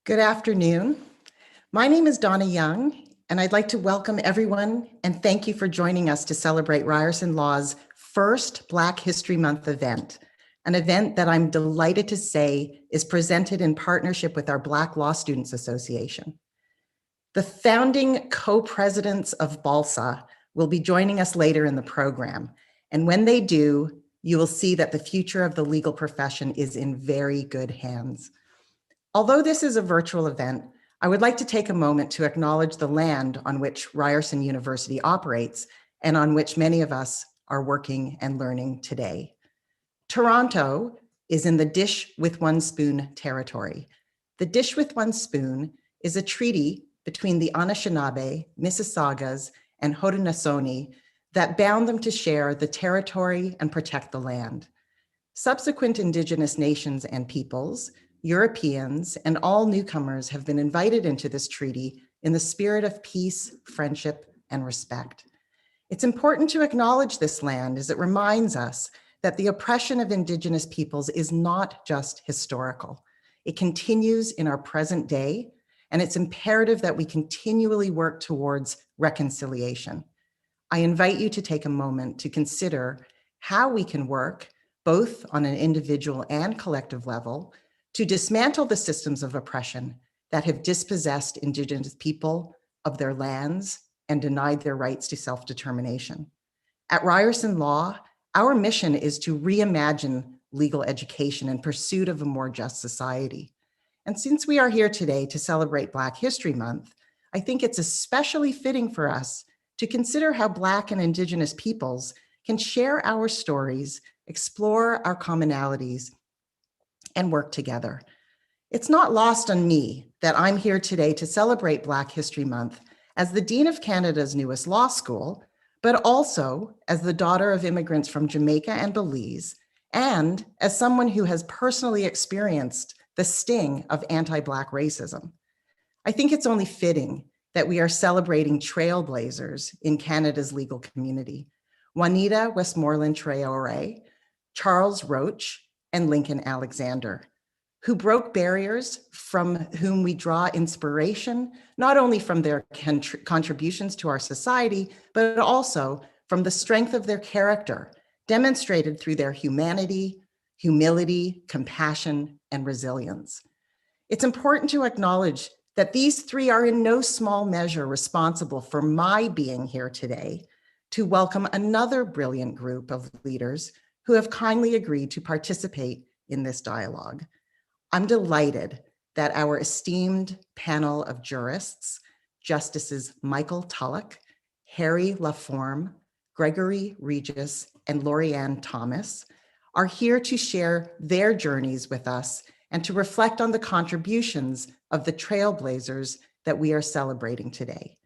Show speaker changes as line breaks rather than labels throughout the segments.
Good afternoon. My name is Donna Young, and I'd like to welcome everyone and thank you for joining us to celebrate Ryerson Law's first Black History Month event, an event that I'm delighted to say is presented in partnership with our Black Law Students Association. The founding co-presidents of BALSA will be joining us later in the program, and when they do, you will see that the future of the legal profession is in very good hands. Although this is a virtual event, I would like to take a moment to acknowledge the land on which Ryerson University operates and on which many of us are working and learning today. Toronto is in the Dish with One Spoon territory. The Dish with One Spoon is a treaty between the Anishinaabe, Mississaugas, and Haudenosaunee that bound them to share the territory and protect the land. Subsequent Indigenous nations and peoples, Europeans, and all newcomers have been invited into this treaty in the spirit of peace, friendship, and respect. It's important to acknowledge this land as it reminds us that the oppression of Indigenous peoples is not just historical. It continues in our present day, and it's imperative that we continually work towards reconciliation. I invite you to take a moment to consider how we can work, both on an individual and collective level, to dismantle the systems of oppression that have dispossessed Indigenous people of their lands and denied their rights to self-determination. At Ryerson Law, our mission is to reimagine legal education in pursuit of a more just society. And since we are here today to celebrate Black History Month, I think it's especially fitting for us to consider how Black and Indigenous peoples can share our stories, explore our commonalities, and work together. It's not lost on me that I'm here today to celebrate Black History Month as the Dean of Canada's newest law school, but also as the daughter of immigrants from Jamaica and Belize, and as someone who has personally experienced the sting of anti-Black racism. I think it's only fitting that we are celebrating trailblazers in Canada's legal community: Juanito Westmoreland Treyore, Charles Roach, and Lincoln Alexander, who broke barriers, from whom we draw inspiration, not only from their contributions to our society, but also from the strength of their character, demonstrated through their humanity, humility, compassion, and resilience. It's important to acknowledge that these three are in no small measure responsible for my being here today to welcome another brilliant group of leaders who have kindly agreed to participate in this dialogue. I'm delighted that our esteemed panel of jurists, Justices Michael Tullock, Harry Leform, Gregory Regis, and Lorien Thomas, are here to share their journeys with us and to reflect on the contributions of the trailblazers that we are celebrating today.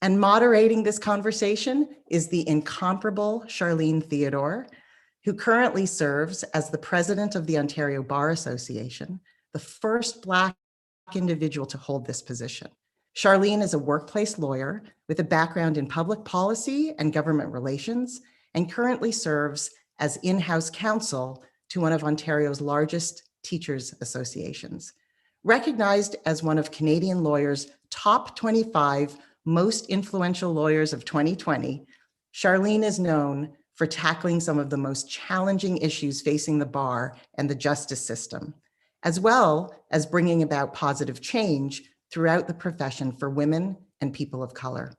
And moderating this conversation is the incomparable Charlene Theodore, who currently serves as the president of the Ontario Bar Association, the first Black individual to hold this position. Charlene is a workplace lawyer with a background in public policy and government relations, and currently serves as in-house counsel to one of Ontario's largest teachers' associations. Recognized as one of Canadian lawyers' top 25 most influential lawyers of 2020, Charlene is known for tackling some of the most challenging issues facing the bar and the justice system, as well as bringing about positive change throughout the profession for women and people of color.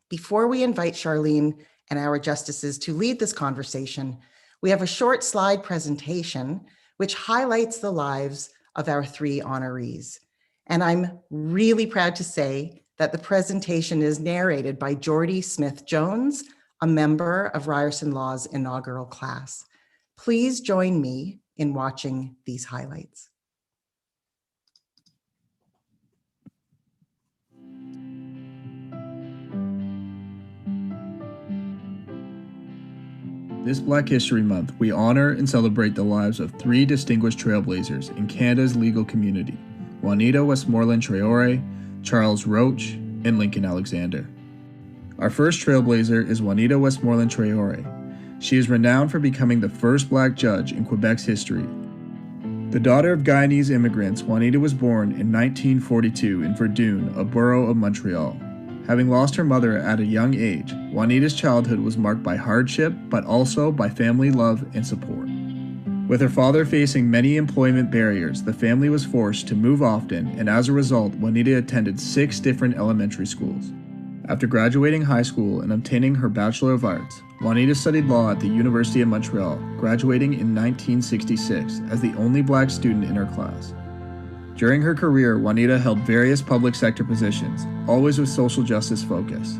Before we invite Charlene and our justices to lead this conversation, we have a short slide presentation which highlights the lives of our three honorees. And I'm really proud to say that the presentation is narrated by Jordy Smith-Jones, a member of Ryerson Law's inaugural class. Please join me in watching these highlights.
This Black History Month, we honor and celebrate the lives of three distinguished trailblazers in Canada's legal community: Juanito Westmoreland Treyore, Charles Roach, and Lincoln Alexander. Our first trailblazer is Juanito Westmoreland Treyore. She is renowned for becoming the first Black judge in Quebec's history. The daughter of Guyanese immigrants, Juanita was born in 1942 in Verdun, a borough of Montreal. Having lost her mother at a young age, Juanita's childhood was marked by hardship, but also by family love and support. With her father facing many employment barriers, the family was forced to move often, and as a result, Juanita attended 6 different elementary schools. After graduating high school and obtaining her Bachelor of Arts, Juanita studied law at the University of Montreal, graduating in 1966 as the only black student in her class. During her career, Juanita held various public sector positions, always with social justice focus.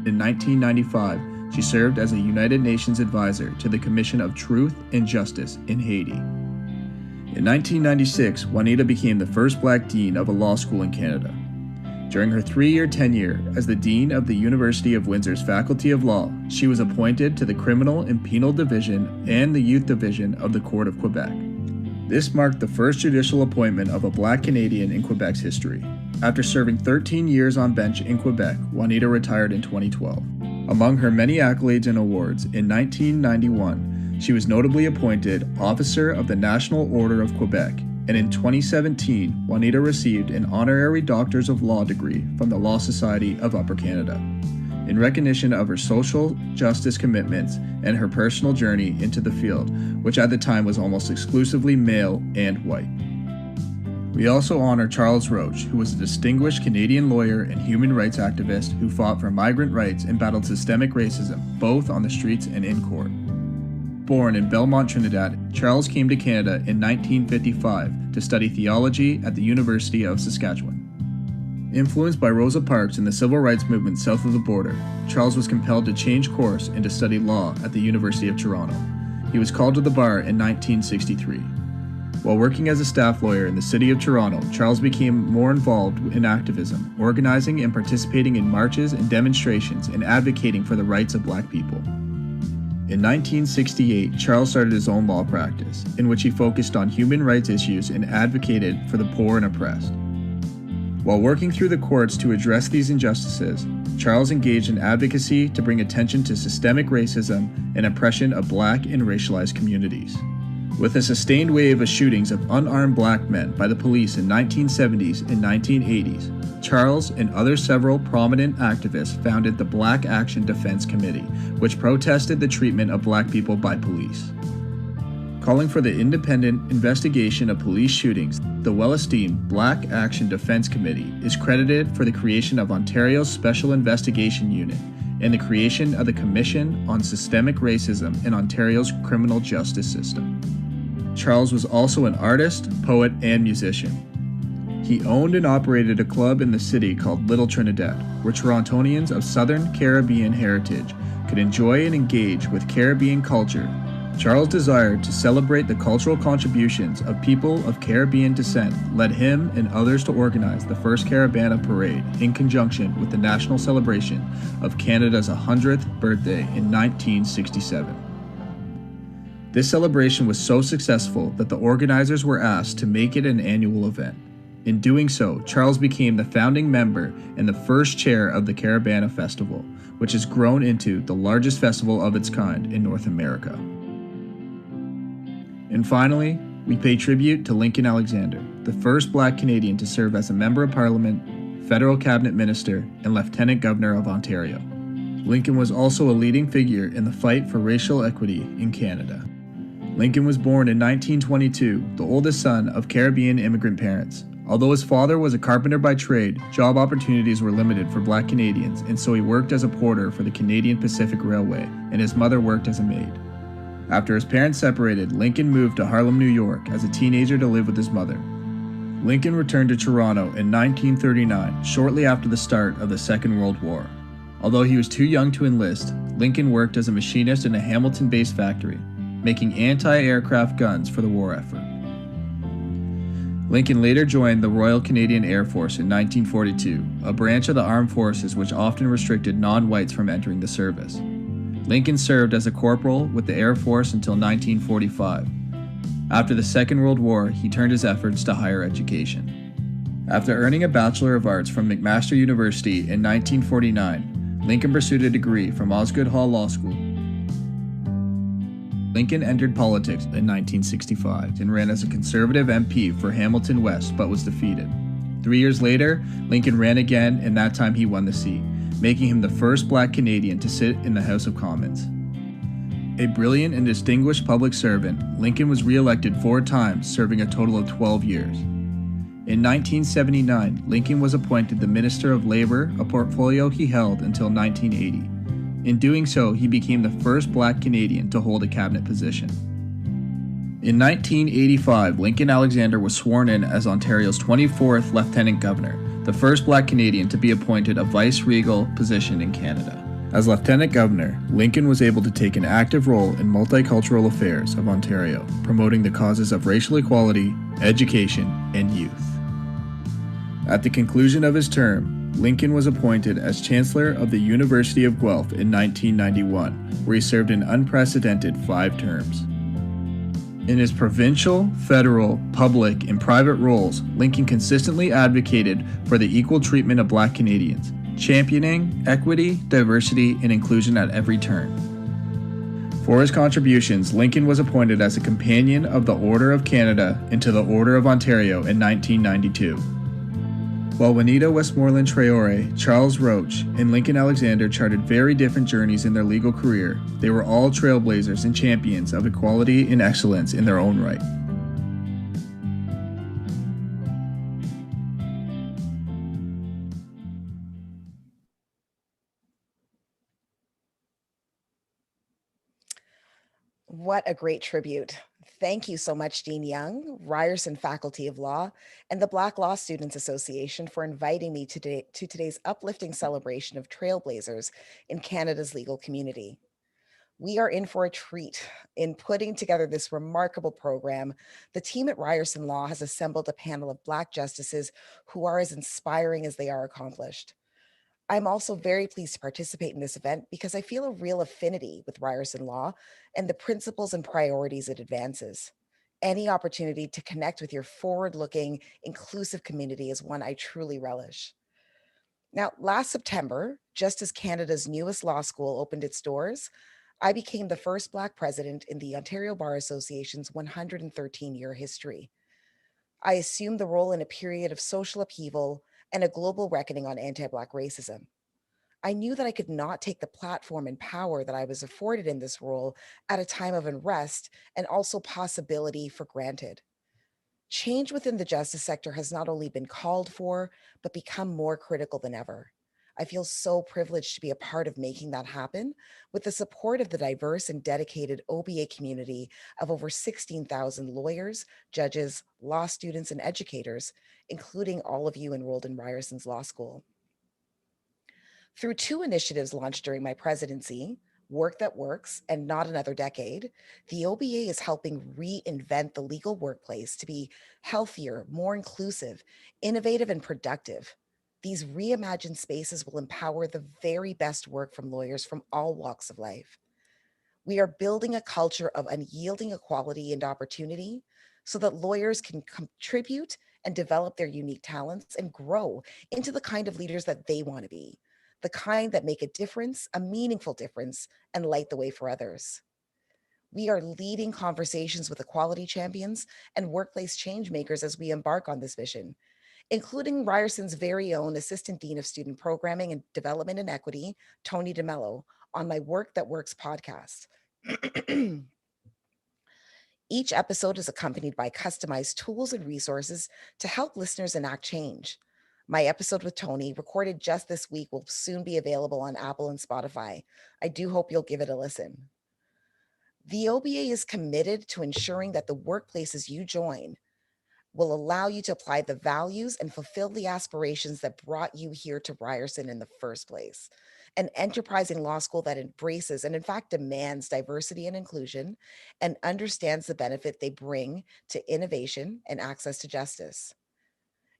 In 1995, she served as a United Nations advisor to the Commission of Truth and Justice in Haiti. In 1996, Juanita became the first black dean of a law school in Canada. During her 3-year tenure as the dean of the University of Windsor's Faculty of Law, she was appointed to the Criminal and Penal Division and the Youth Division of the Court of Quebec. This marked the first judicial appointment of a black Canadian in Quebec's history. After serving 13 years on bench in Quebec, Juanita retired in 2012. Among her many accolades and awards, in 1991, she was notably appointed Officer of the National Order of Quebec, and in 2017, Juanita received an honorary Doctors of Law degree from the Law Society of Upper Canada, in recognition of her social justice commitments and her personal journey into the field, which at the time was almost exclusively male and white. We also honor Charles Roach, who was a distinguished Canadian lawyer and human rights activist who fought for migrant rights and battled systemic racism, both on the streets and in court. Born in Belmont, Trinidad, Charles came to Canada in 1955 to study theology at the University of Saskatchewan. Influenced by Rosa Parks and the civil rights movement south of the border, Charles was compelled to change course and to study law at the University of Toronto. He was called to the bar in 1963. While working as a staff lawyer in the city of Toronto, Charles became more involved in activism, organizing and participating in marches and demonstrations and advocating for the rights of black people. In 1968, Charles started his own law practice, in which he focused on human rights issues and advocated for the poor and oppressed. While working through the courts to address these injustices, Charles engaged in advocacy to bring attention to systemic racism and oppression of black and racialized communities. With a sustained wave of shootings of unarmed black men by the police in 1970s and 1980s, Charles and other several prominent activists founded the Black Action Defense Committee, which protested the treatment of black people by police. Calling for the independent investigation of police shootings, the well-esteemed Black Action Defense Committee is credited for the creation of Ontario's Special Investigation Unit and the creation of the Commission on Systemic Racism in Ontario's criminal justice system. Charles was also an artist, poet, and musician. He owned and operated a club in the city called Little Trinidad, where Torontonians of Southern Caribbean heritage could enjoy and engage with Caribbean culture. Charles' desire to celebrate the cultural contributions of people of Caribbean descent led him and others to organize the first Carabana Parade in conjunction with the national celebration of Canada's 100th birthday in 1967. This celebration was so successful that the organizers were asked to make it an annual event. In doing so, Charles became the founding member and the first chair of the Carabana Festival, which has grown into the largest festival of its kind in North America. And finally, we pay tribute to Lincoln Alexander, the first black Canadian to serve as a member of Parliament, federal cabinet minister, and lieutenant governor of Ontario. Lincoln was also a leading figure in the fight for racial equity in Canada. Lincoln was born in 1922, the oldest son of Caribbean immigrant parents. Although his father was a carpenter by trade, job opportunities were limited for black Canadians, and so he worked as a porter for the Canadian Pacific Railway, and his mother worked as a maid. After his parents separated, Lincoln moved to Harlem, New York as a teenager to live with his mother. Lincoln returned to Toronto in 1939, shortly after the start of the Second World War. Although he was too young to enlist, Lincoln worked as a machinist in a Hamilton-based factory, making anti-aircraft guns for the war effort. Lincoln later joined the Royal Canadian Air Force in 1942, a branch of the armed forces which often restricted non-whites from entering the service. Lincoln served as a corporal with the Air Force until 1945. After the Second World War, he turned his efforts to higher education. After earning a Bachelor of Arts from McMaster University in 1949, Lincoln pursued a degree from Osgoode Hall Law School. Lincoln entered politics in 1965 and ran as a conservative MP for Hamilton West but was defeated. 3 years later, Lincoln ran again, and that time he won the seat, making him the first Black Canadian to sit in the House of Commons. A brilliant and distinguished public servant, Lincoln was re-elected 4 times, serving a total of 12 years. In 1979, Lincoln was appointed the Minister of Labor, a portfolio he held until 1980. In doing so, he became the first Black Canadian to hold a cabinet position. In 1985, Lincoln Alexander was sworn in as Ontario's 24th Lieutenant Governor, the first Black Canadian to be appointed a vice-regal position in Canada. As Lieutenant Governor, Lincoln was able to take an active role in multicultural affairs of Ontario, promoting the causes of racial equality, education, and youth. At the conclusion of his term, Lincoln was appointed as Chancellor of the University of Guelph in 1991, where he served an unprecedented 5 terms. In his provincial, federal, public, and private roles, Lincoln consistently advocated for the equal treatment of Black Canadians, championing equity, diversity, and inclusion at every turn. For his contributions, Lincoln was appointed as a Companion of the Order of Canada and to the Order of Ontario in 1992. While Juanito, Westmoreland, Treyore, Charles Roach, and Lincoln Alexander charted very different journeys in their legal career, they were all trailblazers and champions of equality and excellence in their own right.
What a great tribute. Thank you so much, Dean Young, Ryerson Faculty of Law, and the Black Law Students Association for inviting me today to today's uplifting celebration of trailblazers in Canada's legal community. We are in for a treat. In putting together this remarkable program, the team at Ryerson Law has assembled a panel of Black justices who are as inspiring as they are accomplished. I'm also very pleased to participate in this event because I feel a real affinity with Ryerson Law and the principles and priorities it advances. Any opportunity to connect with your forward-looking, inclusive community is one I truly relish. Now, last September, just as Canada's newest law school opened its doors, I became the first Black president in the Ontario Bar Association's 113-year history. I assumed the role in a period of social upheaval and a global reckoning on anti-Black racism. I knew that I could not take the platform and power that I was afforded in this role at a time of unrest and also possibility for granted. Change within the justice sector has not only been called for, but become more critical than ever. I feel so privileged to be a part of making that happen with the support of the diverse and dedicated OBA community of over 16,000 lawyers, judges, law students, and educators, including all of you enrolled in Ryerson's Law School. Through 2 initiatives launched during my presidency, Work That Works and Not Another Decade, the OBA is helping reinvent the legal workplace to be healthier, more inclusive, innovative, and productive. These reimagined spaces will empower the very best work from lawyers from all walks of life. We are building a culture of unyielding equality and opportunity so that lawyers can contribute and develop their unique talents and grow into the kind of leaders that they want to be, the kind that make a difference, a meaningful difference, and light the way for others. We are leading conversations with equality champions and workplace change makers as we embark on this vision, including Ryerson's very own Assistant Dean of Student Programming and Development and Equity, Tony DeMello, on my Work That Works podcast. Each episode is accompanied by customized tools and resources to help listeners enact change. My episode with Tony, recorded just this week, will soon be available on Apple and Spotify. I do hope you'll give it a listen. The OBA is committed to ensuring that the workplaces you join will allow you to apply the values and fulfill the aspirations that brought you here to Ryerson in the first place. An enterprising law school that embraces and in fact demands diversity and inclusion and understands the benefit they bring to innovation and access to justice.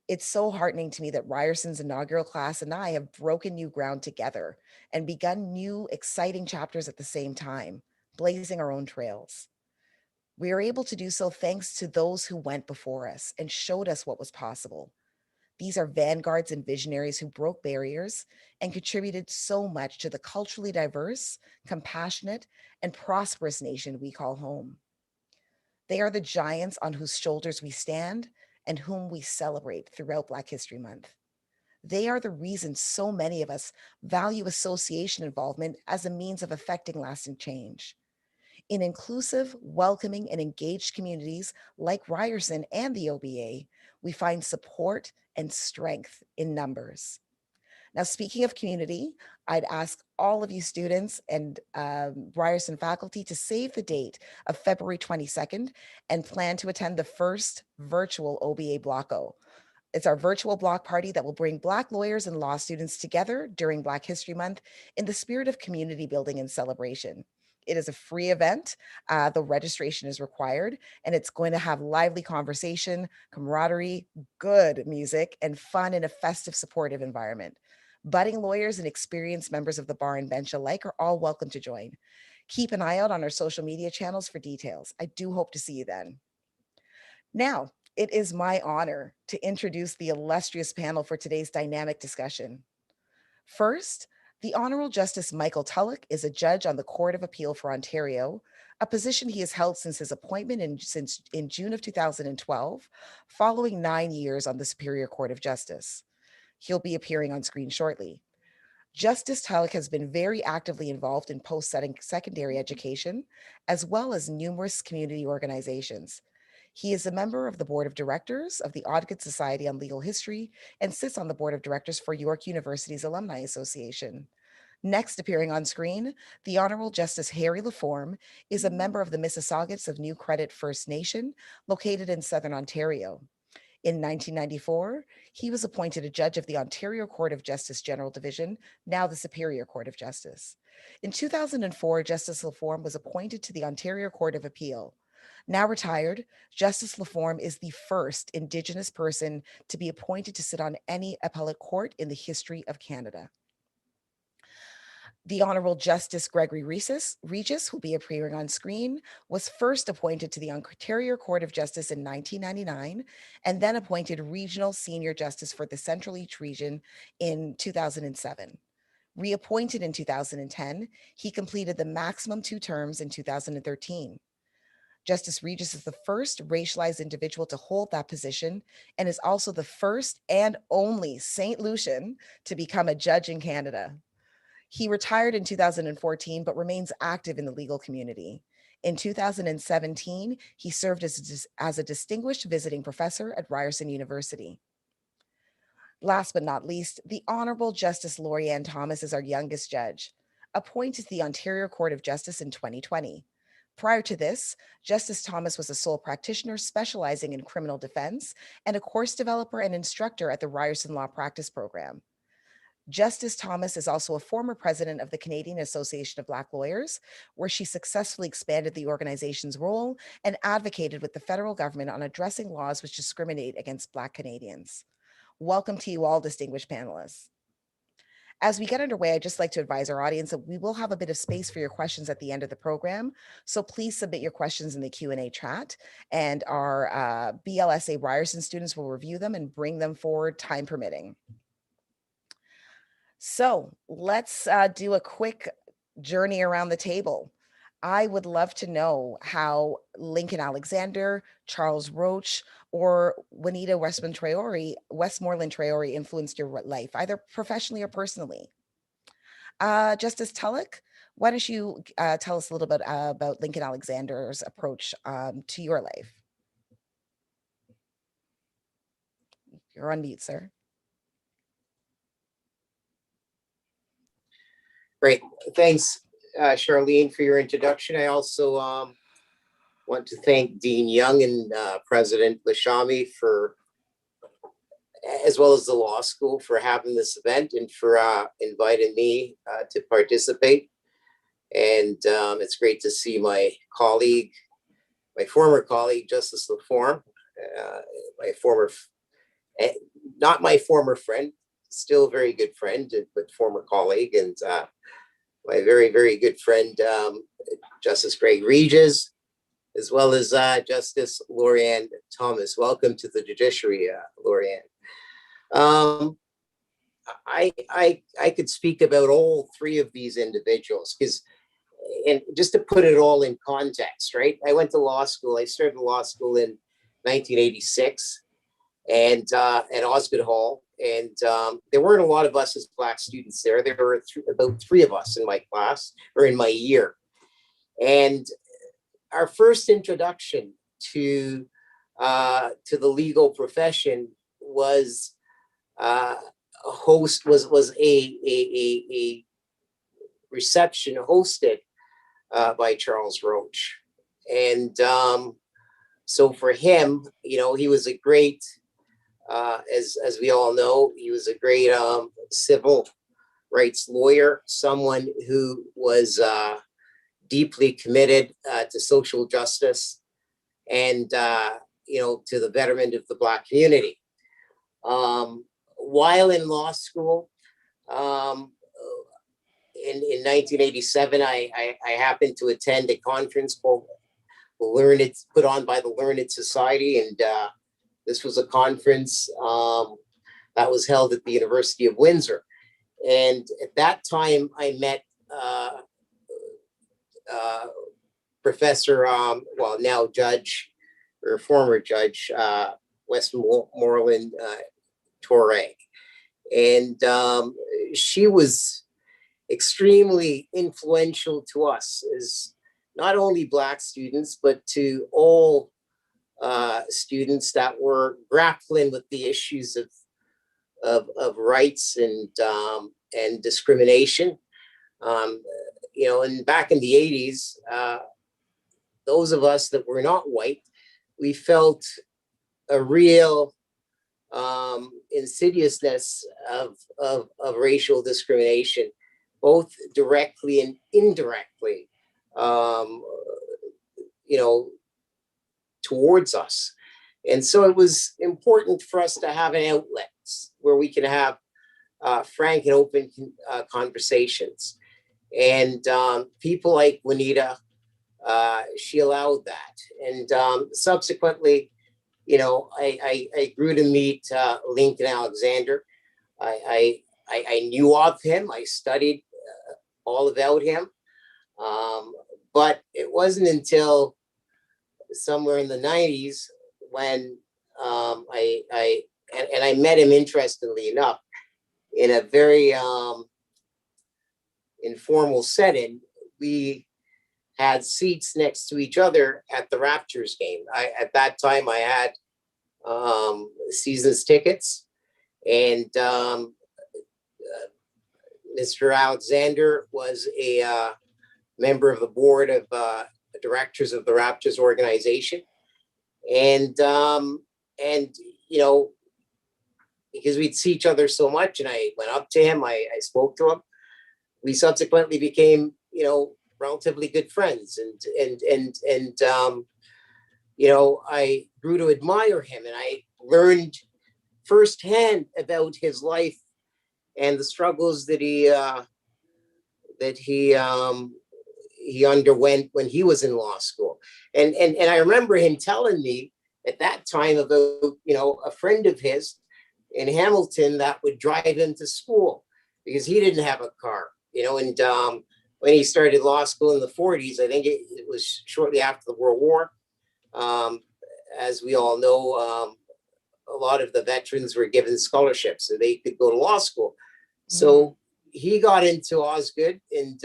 It's so heartening to me that Ryerson's inaugural class and I have broken new ground together and begun new exciting chapters at the same time, blazing our own trails. We are able to do so thanks to those who went before us and showed us what was possible.
These are vanguards and visionaries who broke barriers and contributed so much to the culturally diverse, compassionate, and prosperous nation we call home. They are the giants on whose shoulders we stand and whom we celebrate throughout Black History Month. They are the reason so many of us value association involvement as a means of effecting lasting change. In inclusive, welcoming, and engaged communities like Ryerson and the OBA, we find support and strength in numbers. Now, speaking of community, I'd ask all of you students and Ryerson faculty to save the date of February 22nd and plan to attend the first virtual OBA Blocko. It's our virtual block party that will bring Black lawyers and law students together during Black History Month in the spirit of community building and celebration. It is a free event. The registration is required, and it's going to have lively conversation, camaraderie, good music, and fun in a festive, supportive environment. Budding lawyers and experienced members of the bar and bench alike are all welcome to join. Keep an eye out on our social media channels for details. I do hope to see you then. Now, it is my honor to introduce the illustrious panel for today's dynamic discussion. First, the Honorable Justice Michael Tullock is a judge on the Court of Appeal for Ontario, a position he has held since his appointment in June of 2012, following 9 years on the Superior Court of Justice. He'll be appearing on screen shortly. Justice Tullock has been very actively involved in post-secondary education, as well as numerous community organizations. He is a member of the Board of Directors of the Odgood Society on Legal History and sits on the Board of Directors for York University's Alumni Association. Next appearing on screen, the Honorable Justice Harry Leform is a member of the Mississaugas of New Credit First Nation, located in Southern Ontario. In 1994, he was appointed a judge of the Ontario Court of Justice General Division, now the Superior Court of Justice. In 2004, Justice Leform was appointed to the Ontario Court of Appeal. Now retired, Justice Leform is the first Indigenous person to be appointed to sit on any appellate court in the history of Canada. The Honorable Justice Gregory Regis, who will be appearing on screen, was first appointed to the Ontario Court of Justice in 1999 and then appointed Regional Senior Justice for the Central East Region in 2007. Reappointed in 2010, he completed the maximum 2 terms in 2013. Justice Regis is the first racialized individual to hold that position and is also the first and only St. Lucian to become a judge in Canada. He retired in 2014, but remains active in the legal community. In 2017, he served as a distinguished visiting professor at Ryerson University. Last but not least, the Honorable Justice Lorien Thomas is our youngest judge, appointed to the Ontario Court of Justice in 2020. Prior to this, Justice Thomas was a sole practitioner specializing in criminal defense and a course developer and instructor at the Ryerson Law Practice Program. Justice Thomas is also a former president of the Canadian Association of Black Lawyers, where she successfully expanded the organization's role and advocated with the federal government on addressing laws which discriminate against Black Canadians. Welcome to you all, distinguished panelists. As we get underway, I'd just like to advise our audience that we will have a bit of space for your questions at the end of the program. So please submit your questions in the Q&A chat, and our BLSA Ryerson students will review them and bring them forward, time permitting. So let's do a quick journey around the table. I would love to know how Lincoln Alexander, Charles Roach, or Juanito Westmoreland Treyore influenced your life, either professionally or personally. Justice Tullock, why don't you tell us a little bit about Lincoln Alexander's approach to your life? You're on mute, sir.
Great. Thanks, Charlene, for your introduction. I also want to thank Dean Young and President Lashami as well as the law school, for having this event and for inviting me to participate. And it's great to see my former colleague, Justice Leform, not my former friend, still a very good friend, but former colleague, and my very, very good friend, Justice Greg Regis, as well as Justice Lorien Thomas. Welcome to the judiciary, Lorien. Um, I could speak about all three of these individuals because, and just to put it all in context, right? I went to law school. I started law school in 1986, and at Osgoode Hall, and there weren't a lot of us as Black students there. There were about three of us in my class or in my year, and our first introduction to the legal profession was a host was a reception hosted by Charles Roach, and so for him, you know, he was a great, as we all know, he was a great civil rights lawyer, someone who was deeply committed to social justice and you know, to the betterment of the Black community. While in law school, in 1987, I happened to attend a conference called Learned, put on by the Learned Society, and this was a conference that was held at the University of Windsor. And at that time, I met Professor, well, now judge or former judge, Westmoreland Torre. And she was extremely influential to us as not only Black students, but to all students that were grappling with the issues of rights and discrimination. You know, and back in the 80s, those of us that were not white, we felt a real insidiousness of racial discrimination, both directly and indirectly, you know, towards us. And so it was important for us to have an outlet where we can have frank and open conversations. And people like Juanita, she allowed that. And subsequently, you know, I grew to meet Lincoln Alexander. I knew of him. I studied all about him. But it wasn't until somewhere in the 90s when I met him, interestingly enough, in a very informal setting. We had seats next to each other at the Raptors game. At that time, I had season's tickets, and Mr. Alexander was a member of the board of directors of the Raptors organization, and you know, because we'd see each other so much, and I went up to him, I spoke to him. We subsequently became, you know, relatively good friends, and you know, I grew to admire him, and I learned firsthand about his life and the struggles that he underwent when he was in law school. And I remember him telling me at that time about, you know, a friend of his in Hamilton that would drive him to school because he didn't have a car, you know. And when he started law school in the 40s, I think it was shortly after the World War. As we all know, a lot of the veterans were given scholarships so they could go to law school. So he got into Osgoode, and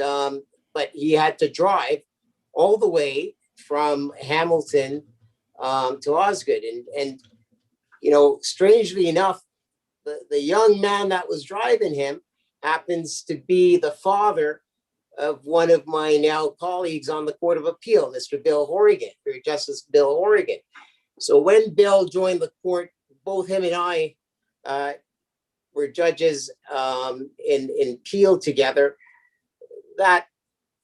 but he had to drive all the way from Hamilton to Osgoode. And you know, strangely enough, the young man that was driving him happens to be the father of one of my now colleagues on the Court of Appeal, Mr. Bill Horrigan, or Justice Bill Horrigan. So when Bill joined the court, both him and I were judges in Peel together. That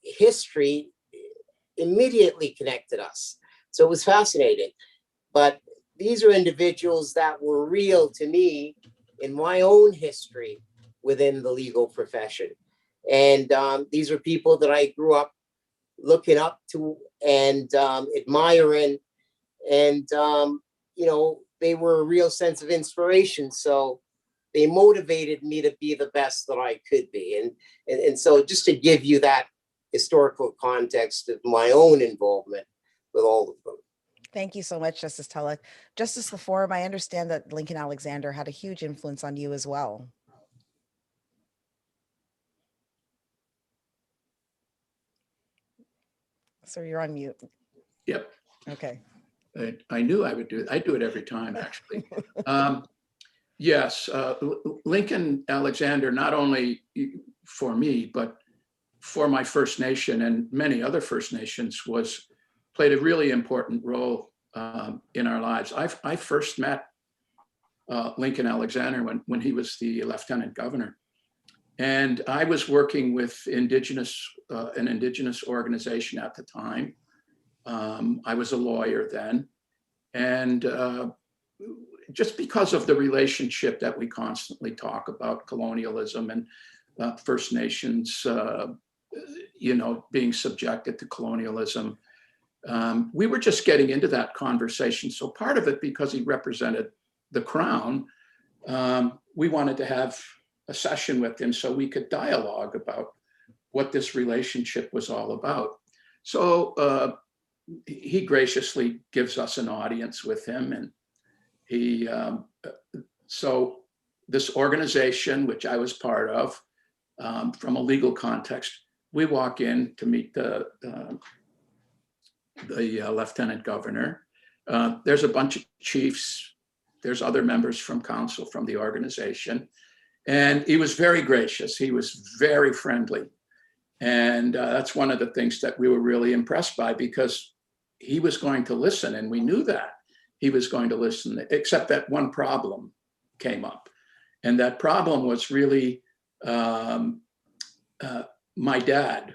history immediately connected us. So it was fascinating. But these are individuals that were real to me in my own history within the legal profession. And these are people that I grew up looking up to and admiring. And, you know, they were a real sense of inspiration. So they motivated me to be the best that I could be. And so just to give you that historical context of my own involvement with all of them.
Thank you so much, Justice Tullock. Justice Leform, I understand that Lincoln Alexander had a huge influence on you as well. Sir, you're on mute.
Yep.
Okay.
I knew I would do it. I do it every time, actually. Yes, Lincoln Alexander, not only for me, but for my First Nation and many other First Nations, played a really important role in our lives. I first met Lincoln Alexander when he was the lieutenant governor. And I was working with an indigenous organization at the time. I was a lawyer then. And just because of the relationship that we constantly talk about, colonialism and First Nations, being subjected to colonialism, we were just getting into that conversation. So part of it, because he represented the Crown, we wanted to have a session with him so we could dialogue about what this relationship was all about. So he graciously gives us an audience with him, and so this organization, which I was part of, from a legal context, we walk in to meet the lieutenant governor. There's a bunch of chiefs. There's other members from council from the organization. And he was very gracious. He was very friendly. And that's one of the things that we were really impressed by, because he was going to listen, and we knew that he was going to listen, except that one problem came up. And that problem was really my dad,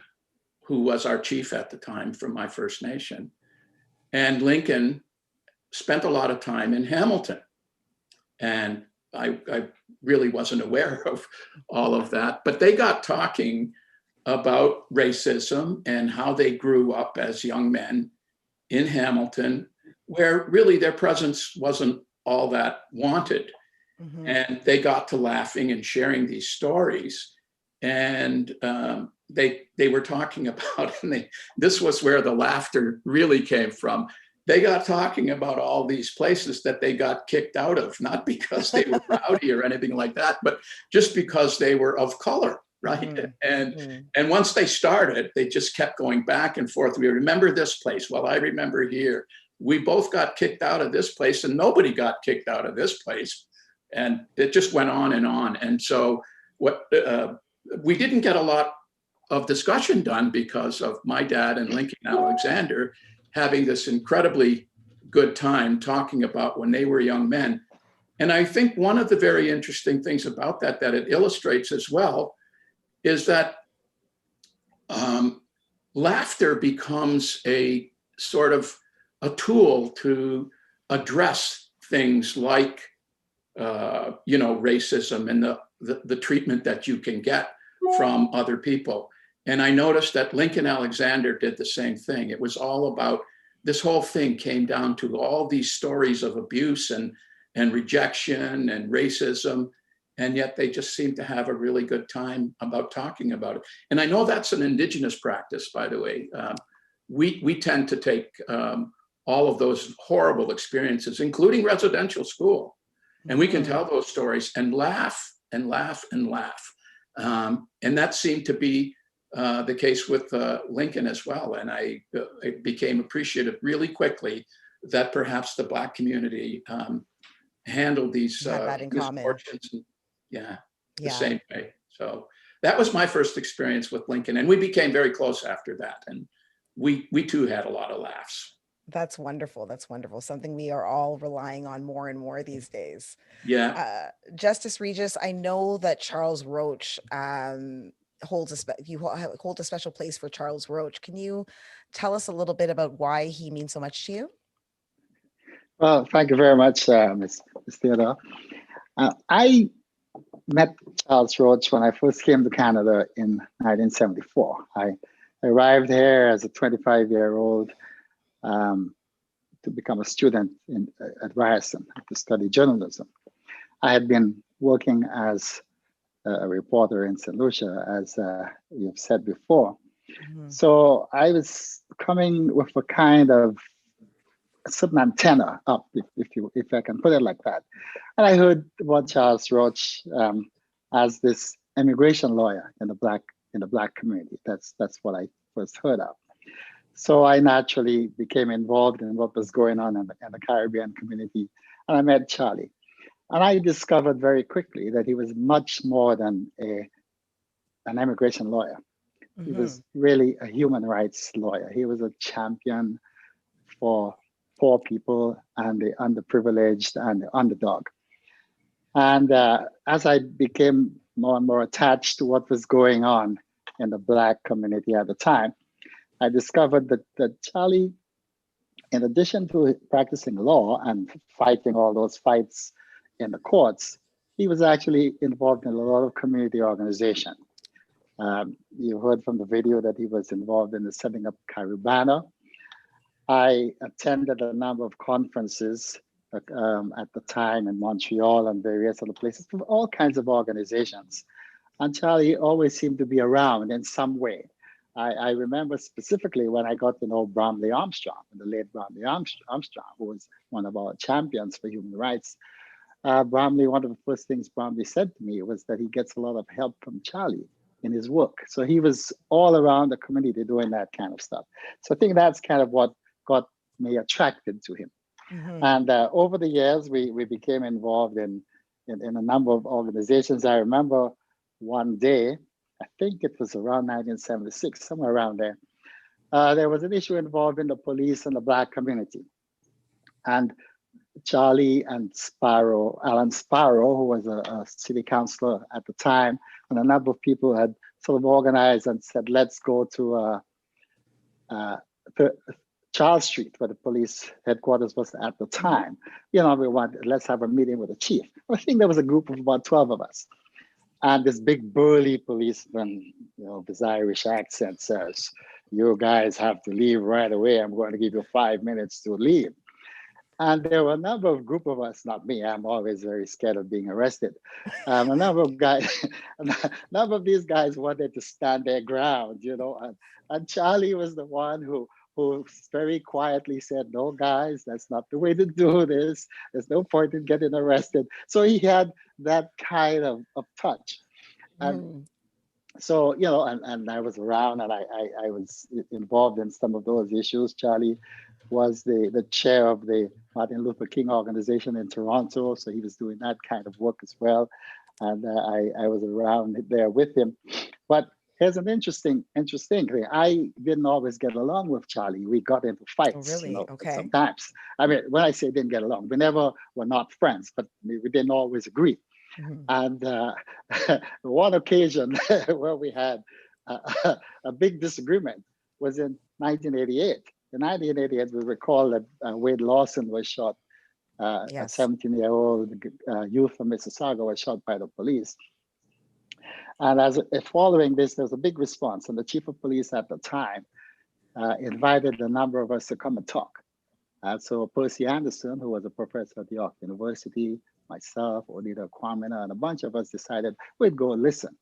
who was our chief at the time from my First Nation. And Lincoln spent a lot of time in Hamilton. And I really wasn't aware of all of that, but they got talking about racism and how they grew up as young men in Hamilton, where really their presence wasn't all that wanted. Mm-hmm. And they got to laughing and sharing these stories. And they were talking about, and this was where the laughter really came from. They got talking about all these places that they got kicked out of, not because they were rowdy or anything like that, but just because they were of color, right? Mm-hmm. And once they started, they just kept going back and forth. We remember this place. Well, I remember here. We both got kicked out of this place, and nobody got kicked out of this place. And it just went on and on. And so we didn't get a lot of discussion done because of my dad and Lincoln Alexander having this incredibly good time talking about when they were young men. And I think one of the very interesting things about that it illustrates as well, is that laughter becomes a sort of a tool to address things like, racism and the treatment that you can get from other people. And I noticed that Lincoln Alexander did the same thing. It was all about, this whole thing came down to all these stories of abuse and rejection and racism. And yet they just seemed to have a really good time about talking about it. And I know that's an Indigenous practice, by the way. We tend to take all of those horrible experiences, including residential school, and we can tell those stories and laugh and laugh and laugh. And that seemed to be the case with Lincoln as well. And I became appreciative really quickly that perhaps the Black community handled these misfortunes the same way. So that was my first experience with Lincoln, and we became very close after that. And we too had a lot of laughs.
That's wonderful. That's wonderful. Something we are all relying on more and more these days.
Yeah.
Justice Regis, I know that Charles Roach hold a special place for Charles Roach. Can you tell us a little bit about why he means so much to you?
Well, thank you very much, Ms. Theodore. I met Charles Roach when I first came to Canada in 1974. I arrived here as a 25-year-old to become a student at Ryerson to study journalism. I had been working as a reporter in St. Lucia, as you've said before. So I was coming with a kind of certain antenna up, if I can put it like that. And I heard about Charles Roach as this immigration lawyer in the black community. That's what I first heard of. So I naturally became involved in what was going on in the Caribbean community, and I met Charlie. And I discovered very quickly that he was much more than an immigration lawyer. He was really a human rights lawyer. He was a champion for poor people and the underprivileged and the underdog. And as I became more and more attached to what was going on in the Black community at the time, I discovered that Charlie, in addition to practicing law and fighting all those fights in the courts, he was actually involved in a lot of community organization. You heard from the video that he was involved in the setting up Caribana. I attended a number of conferences at the time in Montreal and various other places from all kinds of organizations. And Charlie always seemed to be around in some way. I remember specifically when I got to know Bromley Armstrong, the late Bromley Armstrong, who was one of our champions for human rights. Bromley, one of the first things Bromley said to me was that he gets a lot of help from Charlie in his work. So he was all around the community doing that kind of stuff. So I think that's kind of what got me attracted to him. And over the years, we became involved in a number of organizations. I remember one day, I think it was around 1976, somewhere around there, there was an issue involving the police and the Black community. And Charlie and Alan Sparrow, who was a city councilor at the time, and a number of people had sort of organized and said, let's go to Charles Street, where the police headquarters was at the time. Let's have a meeting with the chief. I think there was a group of about 12 of us. And this big burly policeman, with his Irish accent says, you guys have to leave right away. I'm going to give you 5 minutes to leave. And there were a number of group of us, not me, I'm always very scared of being arrested. A number of these guys wanted to stand their ground, and Charlie was the one who very quietly said, no, guys, that's not the way to do this. There's no point in getting arrested. So he had that kind of touch. And so, and I was around and I was involved in some of those issues. Charlie was the chair of the Martin Luther King organization in Toronto. So he was doing that kind of work as well. And I was around there with him. But here's an interesting thing. I didn't always get along with Charlie. We got into fights.
Oh, really? Okay.
Sometimes. I mean, when I say didn't get along, we never were not friends, but we didn't always agree. And one occasion where we had a big disagreement was in 1988. In 1988, we recall that Wade Lawson was shot.
Yes.
A 17-year-old youth from Mississauga was shot by the police. And following this, there was a big response. And the chief of police at the time invited a number of us to come and talk. So Percy Anderson, who was a professor at York University, myself, Juanito, and a bunch of us decided we'd go listen.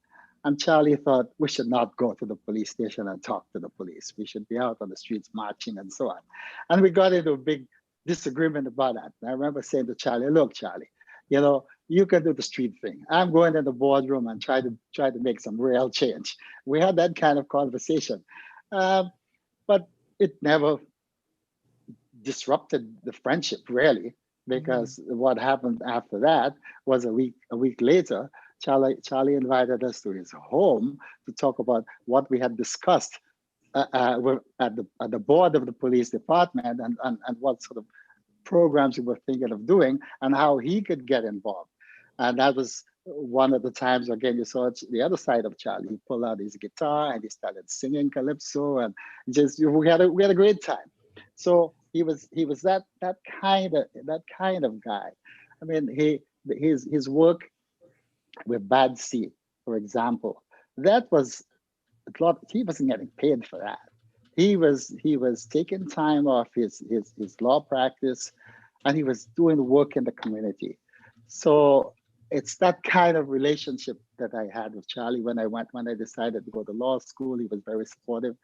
And Charlie thought we should not go to the police station and talk to the police. We should be out on the streets marching and so on. And we got into a big disagreement about that. And I remember saying to Charlie, look, Charlie, you can do the street thing. I'm going in the boardroom and try to make some real change. We had that kind of conversation. But it never disrupted the friendship, really, because what happened after that was a week later, Charlie invited us to his home to talk about what we had discussed at the board of the police department and what sort of programs we were thinking of doing and how he could get involved. And that was one of the times, again, you saw the other side of Charlie. He pulled out his guitar and he started singing calypso, and we had a great time. So he was that kind of guy. I mean, his work with Bad Seed, for example, that was a lot. He wasn't getting paid for that. He was taking time off his law practice, and he was doing work in the community. So it's that kind of relationship that I had with Charlie when I decided to go to law school. He was very supportive,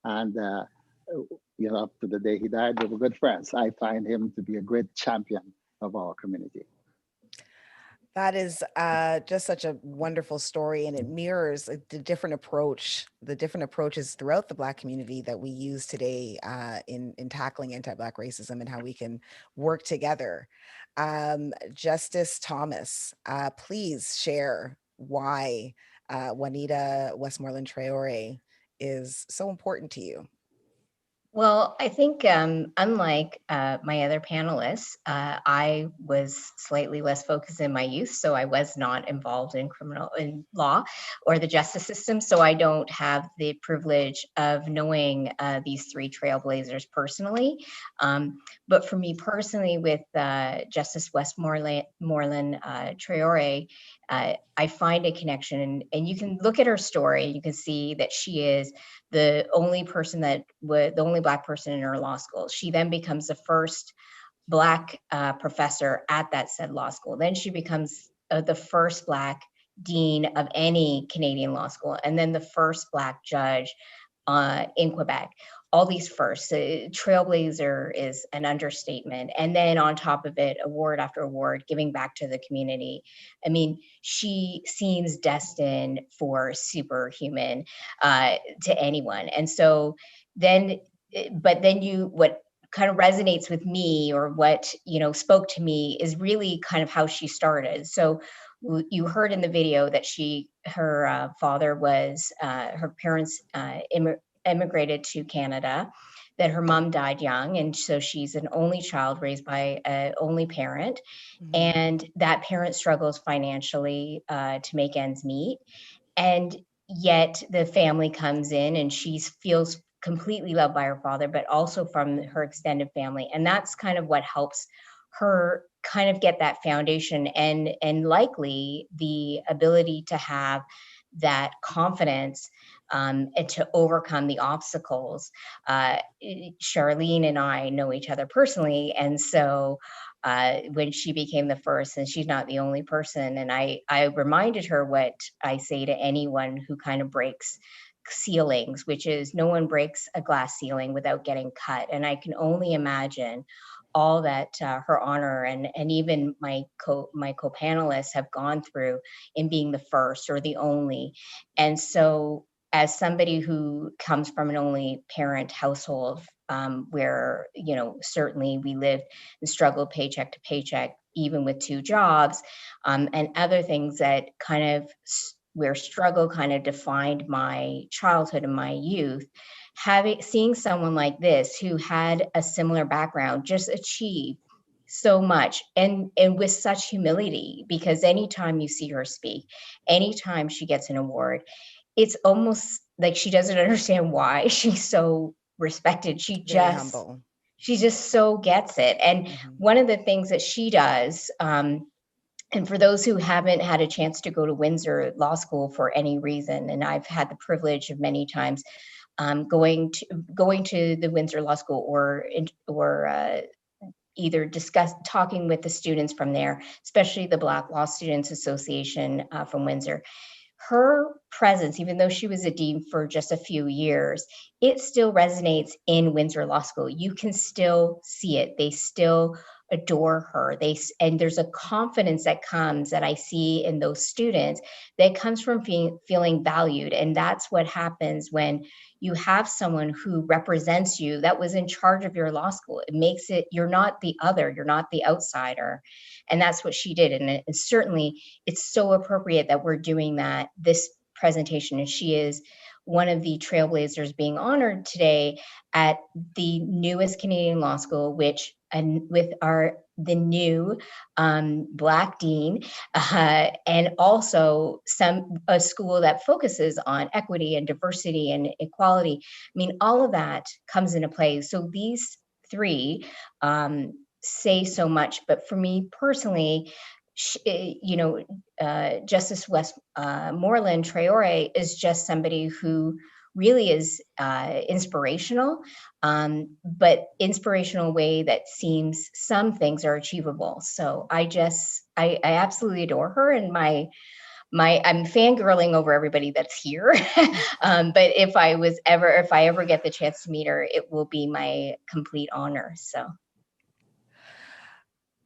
and up to the day he died, we were good friends. I find him to be a great champion of our community.
That is just such a wonderful story, and it mirrors the different approaches throughout the Black community that we use today in tackling anti-Black racism and how we can work together. Justice Thomas, please share why Juanita Westmoreland Treyore is so important to you.
Well, I think unlike my other panelists, I was slightly less focused in my youth, so I was not involved in law or the justice system. So I don't have the privilege of knowing these three trailblazers personally. But for me personally, with Justice Westmoreland Treyore, I find a connection, and you can look at her story. You can see that she is the only Black person in her law school. She then becomes the first Black professor at that said law school. Then she becomes the first Black dean of any Canadian law school, and then the first Black judge in Quebec. All these firsts. Trailblazer is an understatement. And then on top of it, award after award, giving back to the community. I mean, she seems destined for superhuman to anyone. And so then, what kind of resonates with me, or what, spoke to me, is really kind of how she started. So you heard in the video that her father was, her parents immigrated to Canada, that her mom died young. And so she's an only child raised by an only parent. Mm-hmm. And that parent struggles financially to make ends meet. And yet the family comes in and she feels completely loved by her father, but also from her extended family. And that's kind of what helps her kind of get that foundation and likely the ability to have that confidence and to overcome the obstacles. Charlene and I know each other personally. And so when she became the first, and she's not the only person, and I reminded her what I say to anyone who kind of breaks ceilings, which is no one breaks a glass ceiling without getting cut. And I can only imagine all that her honor and even my co-panelists have gone through in being the first or the only. And so as somebody who comes from an only parent household, where, certainly we lived and struggled paycheck to paycheck, even with two jobs, and other things that where struggle kind of defined my childhood and my youth, seeing someone like this who had a similar background just achieve so much and with such humility, because anytime you see her speak, anytime she gets an award, it's almost like she doesn't understand why she's so respected. She just so gets it. And one of the things that she does, and for those who haven't had a chance to go to Windsor Law School for any reason, and I've had the privilege of many times going to the Windsor Law School or either talking with the students from there, especially the Black Law Students Association from Windsor. Her presence, even though she was a dean for just a few years, it still resonates in Windsor Law School. You can still see it. They still adore her. And there's a confidence that comes that I see in those students that comes from feeling valued. And that's what happens when you have someone who represents you, that was in charge of your law school. It makes it, you're not the other, you're not the outsider. And that's what she did. And certainly it's so appropriate that we're doing this presentation. And she is one of the trailblazers being honored today at the newest Canadian law school, with the new Black dean, and also a school that focuses on equity and diversity and equality. I mean, all of that comes into play. So these three say so much, but for me personally, Justice Westmoreland Treyore is just somebody who really is inspirational, but inspirational way that seems some things are achievable. So I absolutely adore her, and I'm fangirling over everybody that's here. But if I ever get the chance to meet her, it will be my complete honor. So.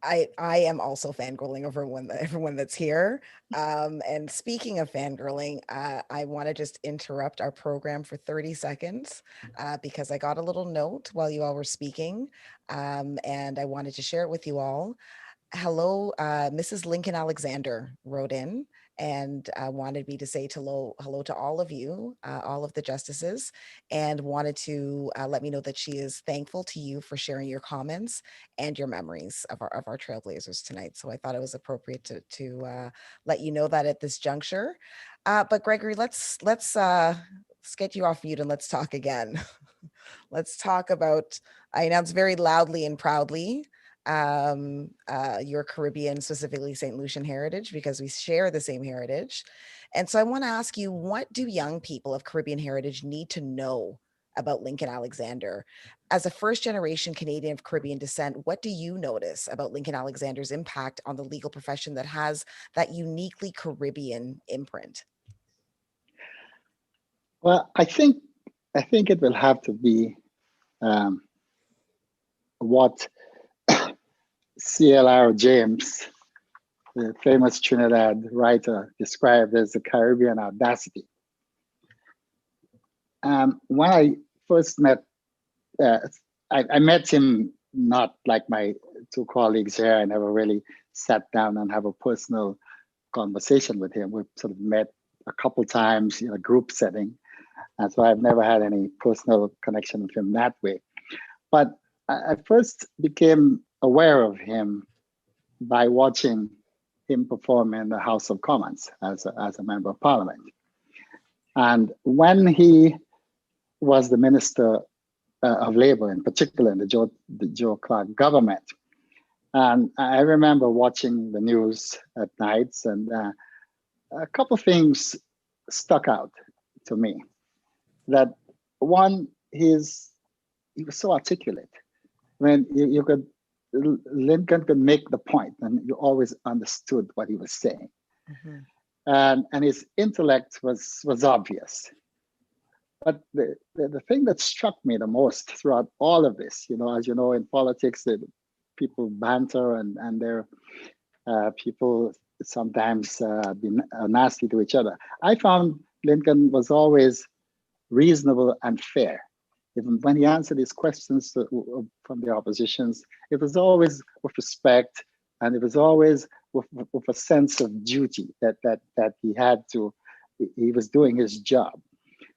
I am also fangirling over everyone that's here. And speaking of fangirling, I want to just interrupt our program for 30 seconds because I got a little note while you all were speaking, and I wanted to share it with you all. Hello, Mrs. Lincoln Alexander wrote in and wanted me to say hello to all of you, all of the justices, and wanted to let me know that she is thankful to you for sharing your comments and your memories of our Trailblazers tonight. So I thought it was appropriate to let you know that at this juncture. But Gregory, let's get you off mute and let's talk again. Let's talk about, I announce very loudly and proudly, your Caribbean, specifically St. Lucian heritage, because we share the same heritage. And so I want to ask you, what do young people of Caribbean heritage need to know about Lincoln Alexander? As a first-generation Canadian of Caribbean descent, what do you notice about Lincoln Alexander's impact on the legal profession that has that uniquely Caribbean imprint?
Well, I think it will have to be what C.L.R. James, the famous Trinidad writer, described as the Caribbean audacity. When I first met, I met him not like my two colleagues here. I never really sat down and have a personal conversation with him. We've sort of met a couple times in a group setting. And so I've never had any personal connection with him that way. But I first became aware of him by watching him perform in the House of Commons as a member of Parliament. And when he was the Minister of Labour, in particular in the Joe Clark government, and I remember watching the news at nights, and a couple things stuck out to me. That one, he was so articulate. When Lincoln could make the point, and you always understood what he was saying. Mm-hmm. And his intellect was obvious. But the thing that struck me the most throughout all of this, as you know, in politics, people banter and there people sometimes be nasty to each other. I found Lincoln was always reasonable and fair. Even when he answered his questions from the oppositions, it was always with respect, and it was always with a sense of duty that he had to. He was doing his job.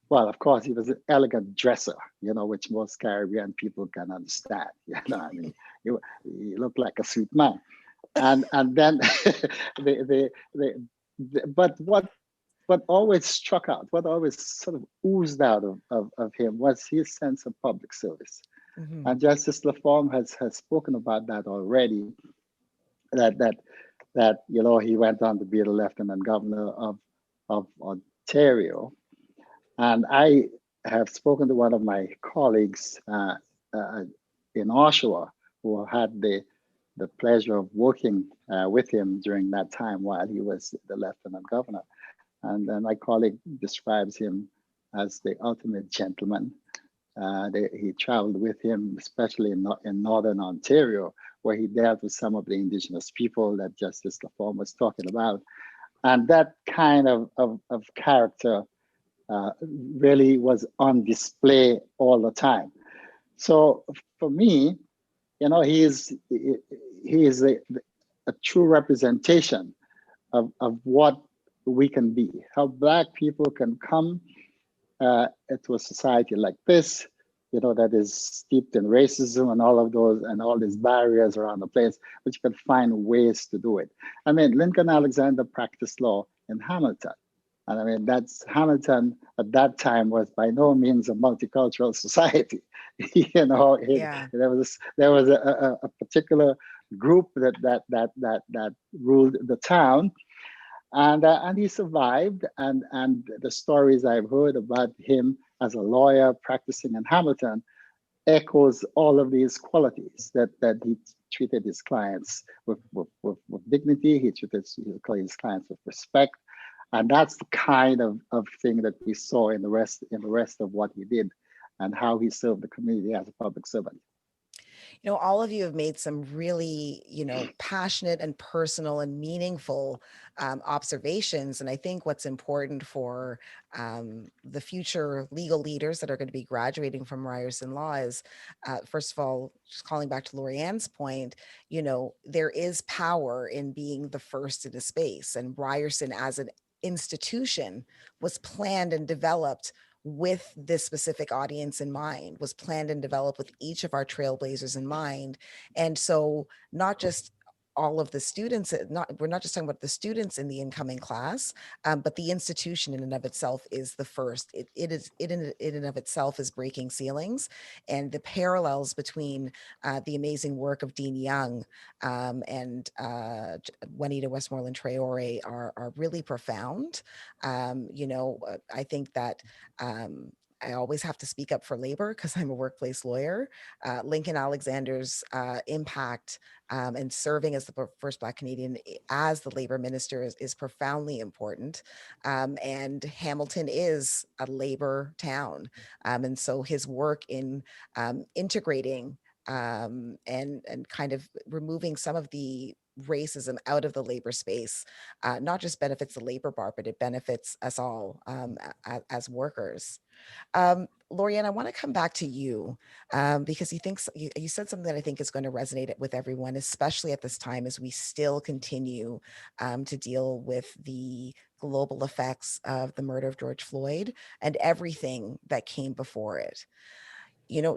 Well, of course, he was an elegant dresser, which most Caribbean people can understand. I mean, he looked like a sweet man, and then but what always struck out, what always sort of oozed out of him was his sense of public service. Mm-hmm. And Justice Leform has spoken about that already, that he went on to be the Lieutenant Governor of Ontario. And I have spoken to one of my colleagues in Oshawa who had the pleasure of working with him during that time while he was the Lieutenant Governor. And then my colleague describes him as the ultimate gentleman. He traveled with him, especially in Northern Ontario, where he dealt with some of the Indigenous people that Justice Leform was talking about. And that kind of character really was on display all the time. So for me, he is a true representation of what we can be, how Black people can come to a society like this, that is steeped in racism and all of those and all these barriers around the place, but you can find ways to do it. I mean, Lincoln Alexander practiced law in Hamilton. And I mean, Hamilton at that time was by no means a multicultural society. There was a particular group that ruled the town. And he survived, and the stories I've heard about him as a lawyer practicing in Hamilton echoes all of these qualities that he treated his clients with dignity. He treated his clients with respect. And that's the kind of thing that we saw in the rest of what he did and how he served the community as a public servant.
You know, all of you have made some really, passionate and personal and meaningful observations. And I think what's important for the future legal leaders that are going to be graduating from Ryerson Law is, first of all, just calling back to Lorienne's point, there is power in being the first in a space. And Ryerson as an institution was planned and developed with this specific audience in mind, was planned and developed with each of our trailblazers in mind. And so not just all of the students, we're not just talking about the students in the incoming class, but the institution in and of itself is the first. It in and of itself is breaking ceilings, and the parallels between the amazing work of Dean Young and Juanito Westmoreland Treyore are really profound. I think that I always have to speak up for labor because I'm a workplace lawyer. Lincoln Alexander's impact and serving as the first Black Canadian as the labor minister is profoundly important. And Hamilton is a labor town. And so his work in integrating and kind of removing some of the racism out of the labor space, not just benefits the labor bar, but it benefits us all as workers. Lorien, I want to come back to you because you said something that I think is going to resonate with everyone, especially at this time as we still continue to deal with the global effects of the murder of George Floyd and everything that came before it.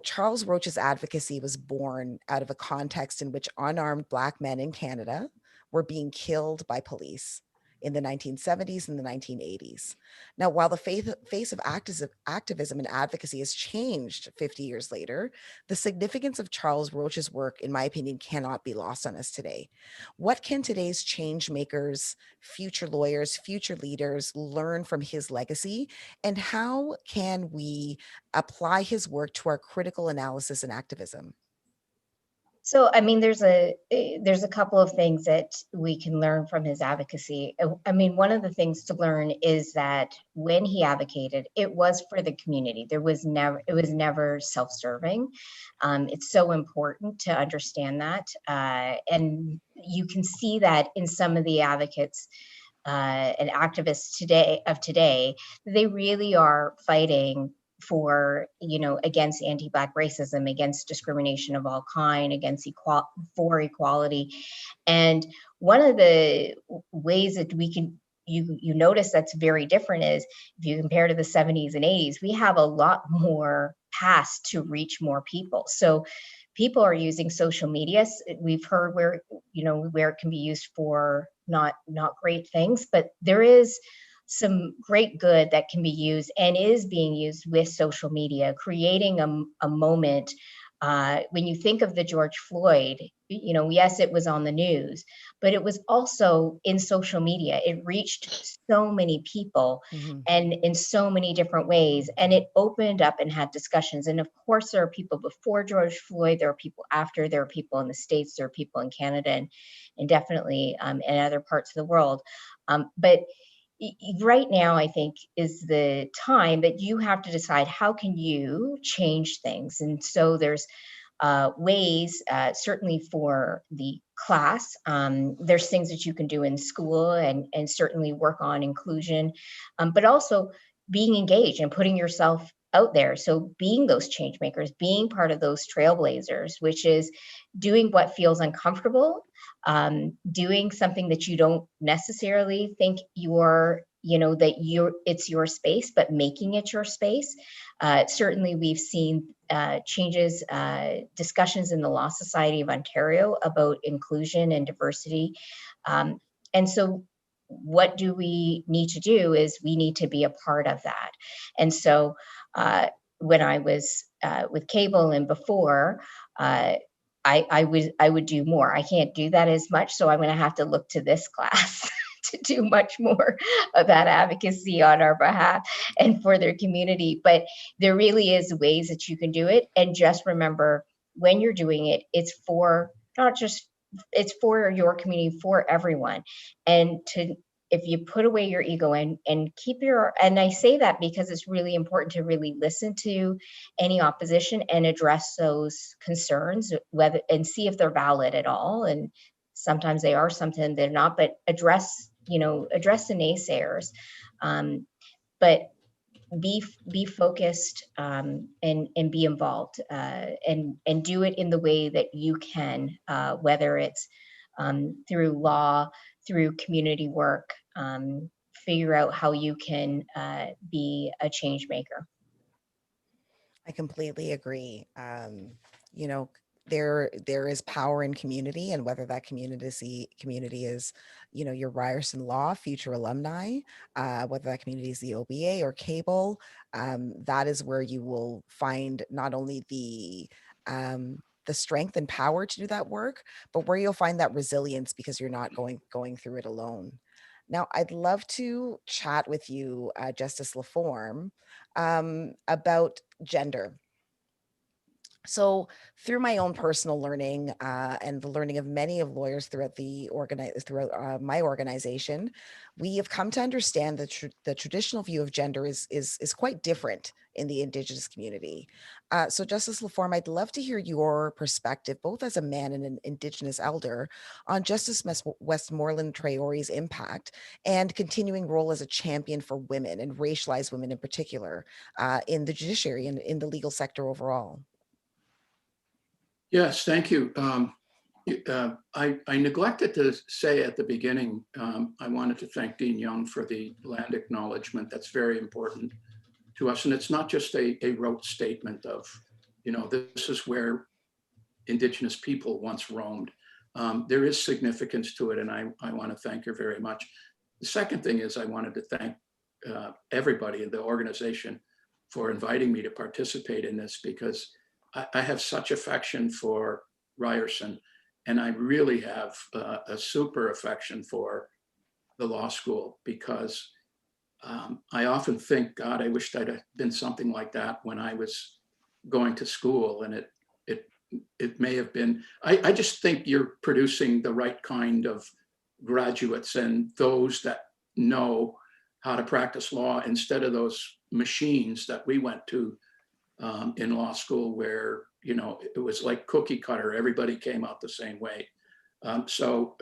Charles Roach's advocacy was born out of a context in which unarmed Black men in Canada were being killed by police in the 1970s and the 1980s. Now, while the face of activism and advocacy has changed 50 years later, the significance of Charles Roach's work, in my opinion, cannot be lost on us today. What can today's change makers, future lawyers, future leaders learn from his legacy? And how can we apply his work to our critical analysis and activism?
So, I mean, there's a couple of things that we can learn from his advocacy. I mean, one of the things to learn is that when he advocated, it was for the community. It was never self-serving. It's so important to understand that, and you can see that in some of the advocates and activists today. They really are fighting for, against anti-Black racism, against discrimination of all kind, for equality. And one of the ways that we can, you notice that's very different is if you compare to the 70s and 80s, we have a lot more paths to reach more people. So people are using social media. We've heard where it can be used for not great things, but there is some great good that can be used and is being used with social media, creating a moment. When you think of the George Floyd, yes, it was on the news, but it was also in social media. It reached so many people and in so many different ways, and it opened up and had discussions. And of course, there are people before George Floyd, there are people after, there are people in the States, there are people in Canada, and definitely in other parts of the world. But right now, I think, is the time that you have to decide how can you change things. And so there's ways, certainly for the class, there's things that you can do in school and certainly work on inclusion, but also being engaged and putting yourself out there. So being those change makers, being part of those trailblazers, which is doing what feels uncomfortable, doing something that you don't necessarily think it's your space, but making it your space. Certainly we've seen changes, discussions in the Law Society of Ontario about inclusion and diversity. And so what do we need to do is we need to be a part of that. And so when I was with cable and before, I would do more. I can't do that as much, so I'm going to have to look to this class to do much more of that advocacy on our behalf and for their community. But there really is ways that you can do it. And just remember, when you're doing it, it's for not just, it's for your community, for everyone. And to, if you put away your ego and keep your, and I say that because it's really important to really listen to any opposition and address those concerns, whether, and see if they're valid at all. And sometimes they are, sometimes they're not, but address, address the naysayers. But be focused, and be involved, and do it in the way that you can, whether it's through law, through community work. Figure out how you can be a change maker.
I completely agree. There is power in community, and whether that community is, your Ryerson Law future alumni, whether that community is the OBA or cable, that is where you will find not only the strength and power to do that work, but where you'll find that resilience because you're not going through it alone. Now, I'd love to chat with you, Justice Leform, about gender. So through my own personal learning, and the learning of many of lawyers throughout my organization, we have come to understand that the traditional view of gender is quite different in the Indigenous community. So Justice Leform, I'd love to hear your perspective, both as a man and an Indigenous elder, on Justice Westmoreland Treyore's impact and continuing role as a champion for women and racialized women in particular, in the judiciary and in the legal sector overall.
Yes, thank you. I neglected to say at the beginning, I wanted to thank Dean Young for the land acknowledgement. That's very important to us. And it's not just a rote statement of, this is where Indigenous people once roamed. There is significance to it, and I want to thank her very much. The second thing is I wanted to thank everybody in the organization for inviting me to participate in this, because I have such affection for Ryerson, and I really have a super affection for the law school, because I often think, God, I wished I'd have been something like that when I was going to school. And it may have been, I just think you're producing the right kind of graduates and those that know how to practice law, instead of those machines that we went to in law school, where it was like cookie cutter. Everybody came out the same way. So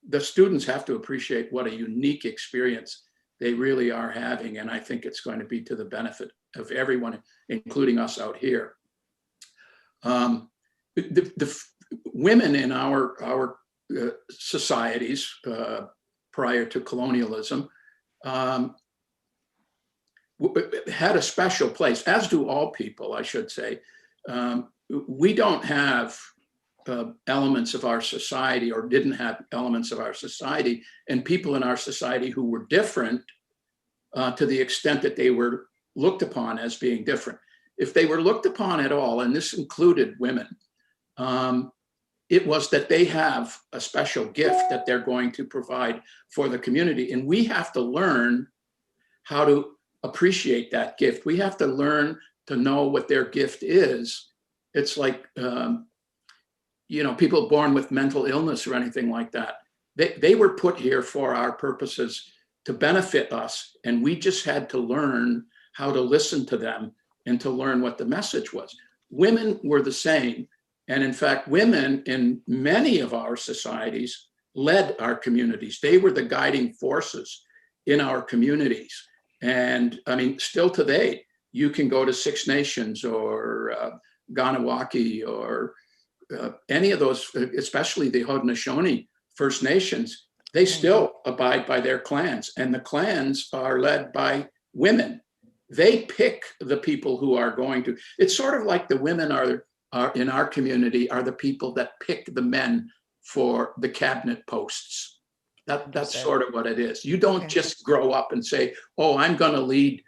the students have to appreciate what a unique experience they really are having, and I think it's going to be to the benefit of everyone, including us out here. The women in our societies prior to colonialism had a special place, as do all people, I should say. We don't have elements of our society, or didn't have elements of our society, and people in our society who were different to the extent that they were looked upon as being different. If they were looked upon at all, and this included women, it was that they have a special gift that they're going to provide for the community. And we have to learn how to appreciate that gift. We have to learn to know what their gift is. It's like, people born with mental illness or anything like that. They were put here for our purposes to benefit us. And we just had to learn how to listen to them and to learn what the message was. Women were the same. And in fact, women in many of our societies led our communities. They were the guiding forces in our communities. And I mean, still today, you can go to Six Nations or Ganawaki or any of those, especially the Haudenosaunee First Nations, they still abide by their clans, and the clans are led by women. They pick the people who are going to, it's sort of like the women are in our community are the people that pick the men for the cabinet posts. That's sort of what it is. You don't just grow up and say, oh, I'm going to lead,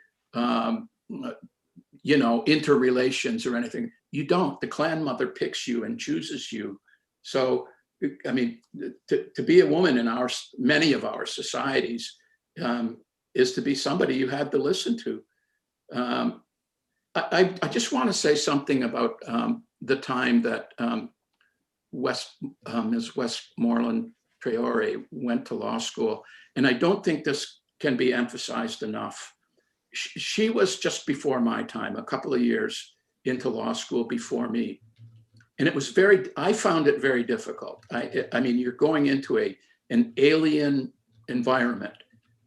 interrelations or anything. You don't. The clan mother picks you and chooses you. So I mean, to be a woman in many of our societies is to be somebody you had to listen to. I just want to say something about the time that Ms. Westmoreland Treyore went to law school. And I don't think this can be emphasized enough. She was just before my time, a couple of years into law school before me. And it was I found it very difficult. I mean, you're going into an alien environment.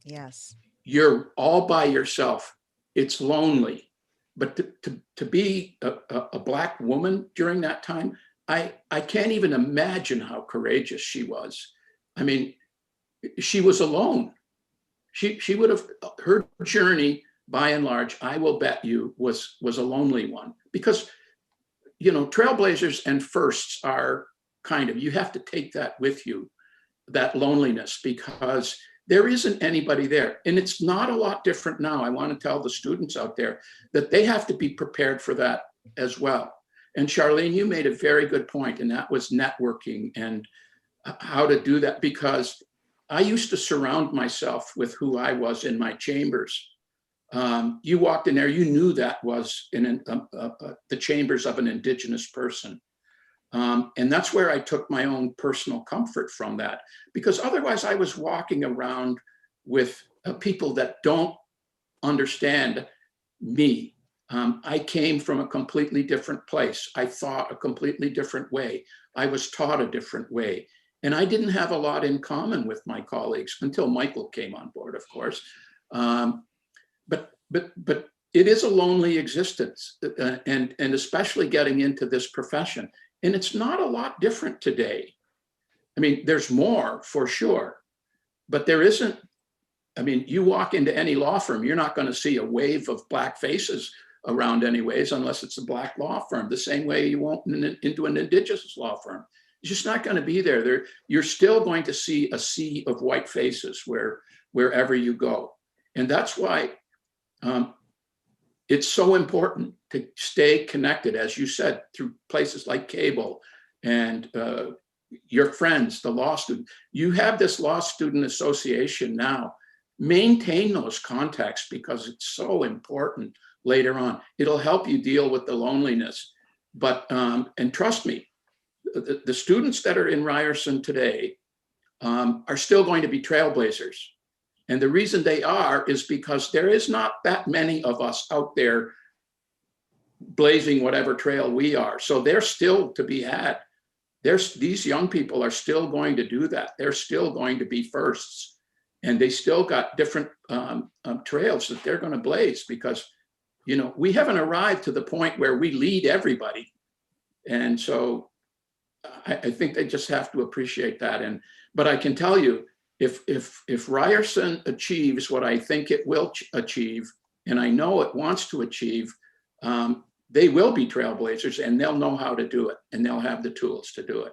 Yes.
You're all by yourself. It's lonely. But to be a Black woman during that time, I can't even imagine how courageous she was. I mean, she was alone. She would have, her journey, by and large, I will bet you, was a lonely one. Because, you know, trailblazers and firsts are kind of, you have to take that with you, that loneliness, because there isn't anybody there. And it's not a lot different now. I want to tell the students out there that they have to be prepared for that as well. And Charlene, you made a very good point, and that was networking and how to do that, because I used to surround myself with who I was in my chambers. You walked in there, you knew that was in the chambers of an Indigenous person. And that's where I took my own personal comfort from that, because otherwise I was walking around with people that don't understand me. I came from a completely different place. I thought a completely different way. I was taught a different way. And I didn't have a lot in common with my colleagues until Michael came on board, of course. But it is a lonely existence, and especially getting into this profession. And it's not a lot different today. I mean, there's more for sure, but there isn't. I mean, you walk into any law firm, you're not going to see a wave of Black faces around anyways, unless it's a Black law firm, the same way you won't into an Indigenous law firm. It's just not going to be there. You're still going to see a sea of white faces wherever you go. And that's why it's so important to stay connected, as you said, through places like cable and your friends, the law student. You have this law student association now. Maintain those contacts, because it's so important later on. It'll help you deal with the loneliness. But, and trust me, the students that are in Ryerson today are still going to be trailblazers. And the reason they are is because there is not that many of us out there blazing whatever trail we are. So they're still to be had. These young people are still going to do that. They're still going to be firsts. And they still got different trails that they're going to blaze, because, you know, we haven't arrived to the point where we lead everybody. And so I think they just have to appreciate that. But I can tell you, if Ryerson achieves what I think it will achieve, and I know it wants to achieve, they will be trailblazers, and they'll know how to do it, and they'll have the tools to do it.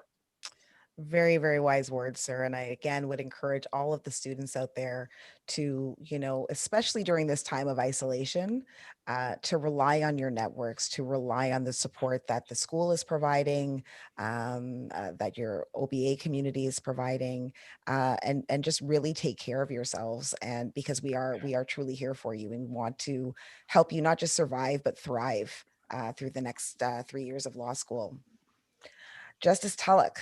Very, very wise words, sir. And I, again, would encourage all of the students out there to, you know, especially during this time of isolation, to rely on your networks, to rely on the support that the school is providing, that your OBA community is providing, and just really take care of yourselves. And because we are truly here for you, and want to help you not just survive, but thrive through the next 3 years of law school. Justice Tullock.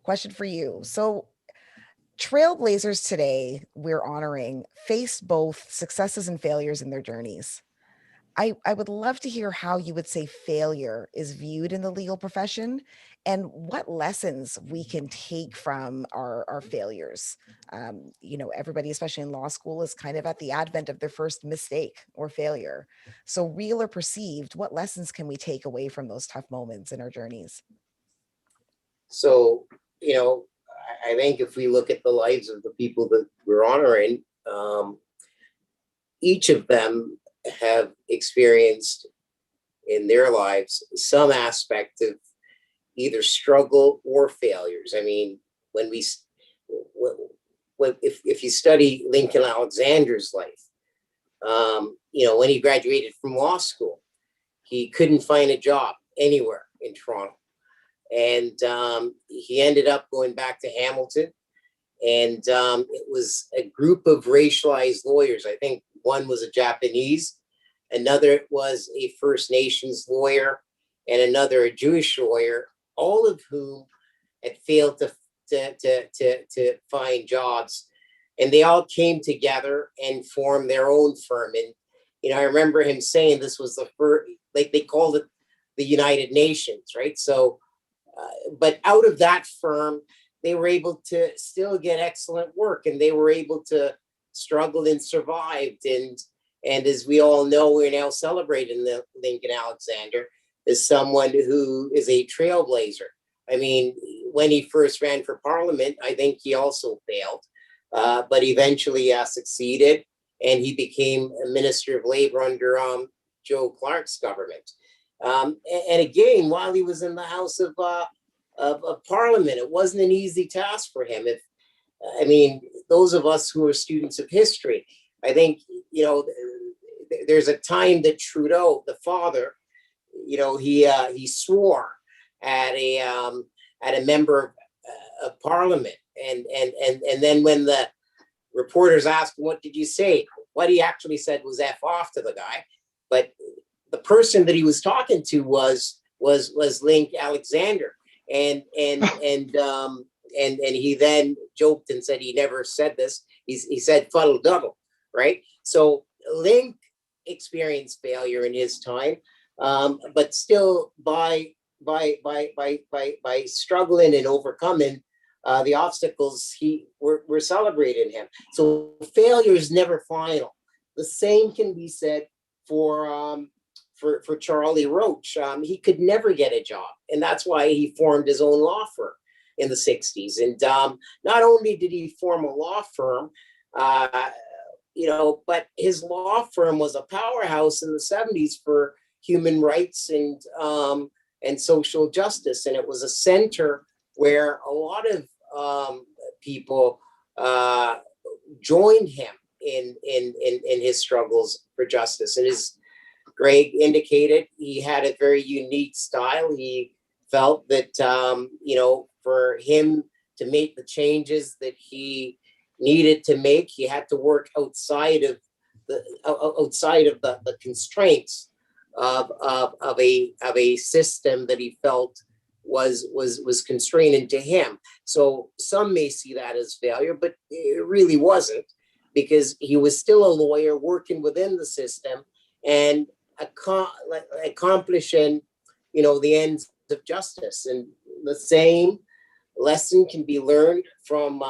Question for you. So trailblazers today we're honoring faced both successes and failures in their journeys. I would love to hear how you would say failure is viewed in the legal profession, and what lessons we can take from our failures. You know, everybody, especially in law school, is kind of at the advent of their first mistake or failure. So real or perceived, what lessons can we take away from those tough moments in our journeys?
So, you know, I think if we look at the lives of the people that we're honoring, each of them have experienced in their lives some aspect of either struggle or failures. I mean, if you study Lincoln Alexander's life, you know, when he graduated from law school, he couldn't find a job anywhere in Toronto. And he ended up going back to Hamilton. And it was a group of racialized lawyers. I think one was a Japanese, another was a First Nations lawyer, and another a Jewish lawyer, all of whom had failed to find jobs. And they all came together and formed their own firm. And, I remember him saying this was the first, like they called it the United Nations, right? So, but out of that firm, they were able to still get excellent work, and they were able to struggle and survived. And as we all know, we're now celebrating the Lincoln Alexander as someone who is a trailblazer. I mean, when he first ran for Parliament, I think he also failed, but eventually succeeded, and he became a Minister of Labor under Joe Clark's government. And again, while he was in the House of Parliament, it wasn't an easy task for him. Those of us who are students of history, I think, there's a time that Trudeau, the father, he swore at a member of Parliament, and then when the reporters asked him, "What did you say?" What he actually said was "F off" to the guy, but the person that he was talking to was Link Alexander, and he then joked and said he never said this. He said "fuddle duddle," right? So Link experienced failure in his time, but still by struggling and overcoming the obstacles, we're celebrating him. So failure is never final. The same can be said for Charlie Roach. He could never get a job, and that's why he formed his own law firm in the 60s. And not only did he form a law firm, but his law firm was a powerhouse in the 70s for human rights and social justice. And it was a center where a lot of people joined him in his struggles for justice. And as Greg indicated, he had a very unique style. He felt that, for him to make the changes that he needed to make, he had to work outside of the constraints of a system that he felt was constraining to him. So some may see that as failure, but it really wasn't, because he was still a lawyer working within the system and accomplishing, the ends of justice. And the same lesson can be learned from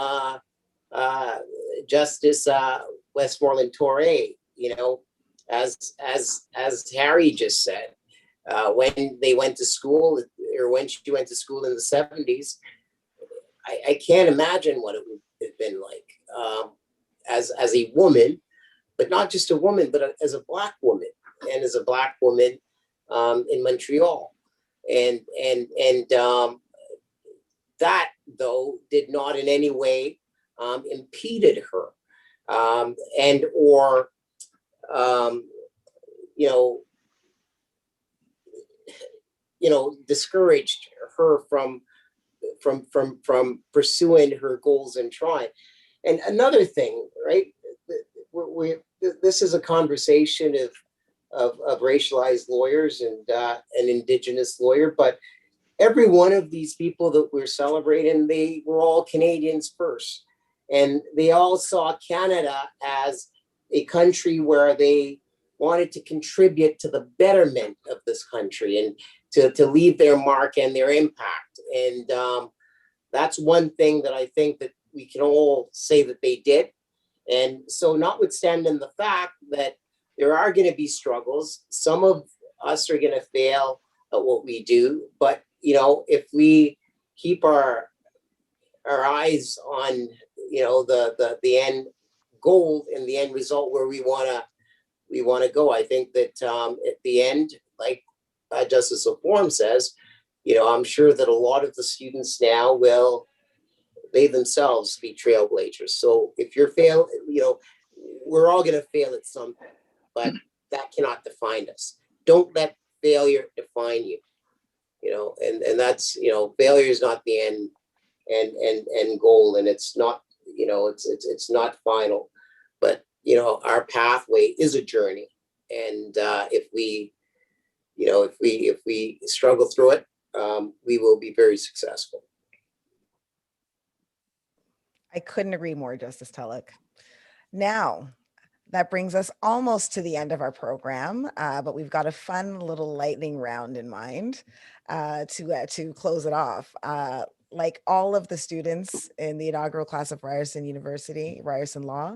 Justice Westmoreland Touré, as Harry just said, when they went to school, or when she went to school in the 70s, I can't imagine what it would have been like as a woman, but not just a woman, but as a Black woman, and as a Black woman in Montreal. And that, though, did not in any way impeded her discouraged her from pursuing her goals and trying. And another thing, right? This is a conversation of racialized lawyers and an Indigenous lawyer, but every one of these people that we're celebrating, they were all Canadians first. And they all saw Canada as a country where they wanted to contribute to the betterment of this country and to leave their mark and their impact. And that's one thing that I think that we can all say that they did. And so, notwithstanding the fact that there are going to be struggles, some of us are going to fail at what we do, but if we keep our eyes on the end goal and the end result where we want to go, I think that at the end, like Justice Leform says, I'm sure that a lot of the students now will they themselves be trailblazers. So if you're fail, we're all going to fail at something, but that cannot define us. Don't let failure define you. and that's, failure is not the end goal, and it's not, it's not final, but, our pathway is a journey. And if we struggle through it, we will be very successful.
I couldn't agree more, Justice Tullock. Now, that brings us almost to the end of our program, but we've got a fun little lightning round in mind to close it off. Like all of the students in the inaugural class of Ryerson University, Ryerson Law,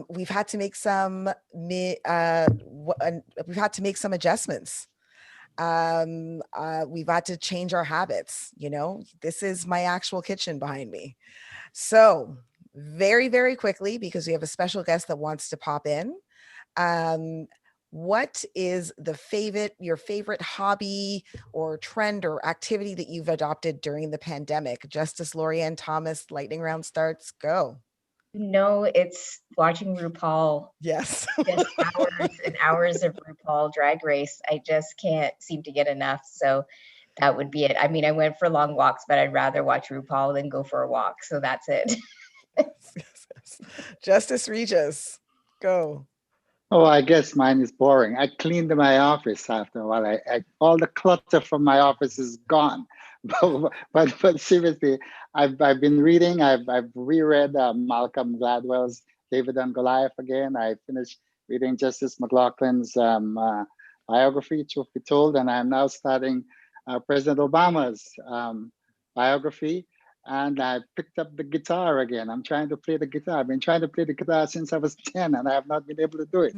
we've had to make some adjustments. We've had to change our habits. This is my actual kitchen behind me. So very, very quickly, because we have a special guest that wants to pop in. What is your favorite hobby or trend or activity that you've adopted during the pandemic? Justice Lorien Thomas, lightning round starts, go.
No, it's watching RuPaul.
Yes.
Just hours and hours of RuPaul Drag Race. I just can't seem to get enough. So that would be it. I mean, I went for long walks, but I'd rather watch RuPaul than go for a walk. So that's it.
Yes. Justice Regis, go.
Oh, I guess mine is boring. I cleaned my office after a while. All the clutter from my office is gone. But seriously, I've been reading. I've reread Malcolm Gladwell's David and Goliath again. I finished reading Justice McLaughlin's biography, Truth Be Told, and I'm now starting President Obama's biography. And I picked up the guitar again. I'm trying to play the guitar. I've been trying to play the guitar since I was 10, and I have not been able to do it.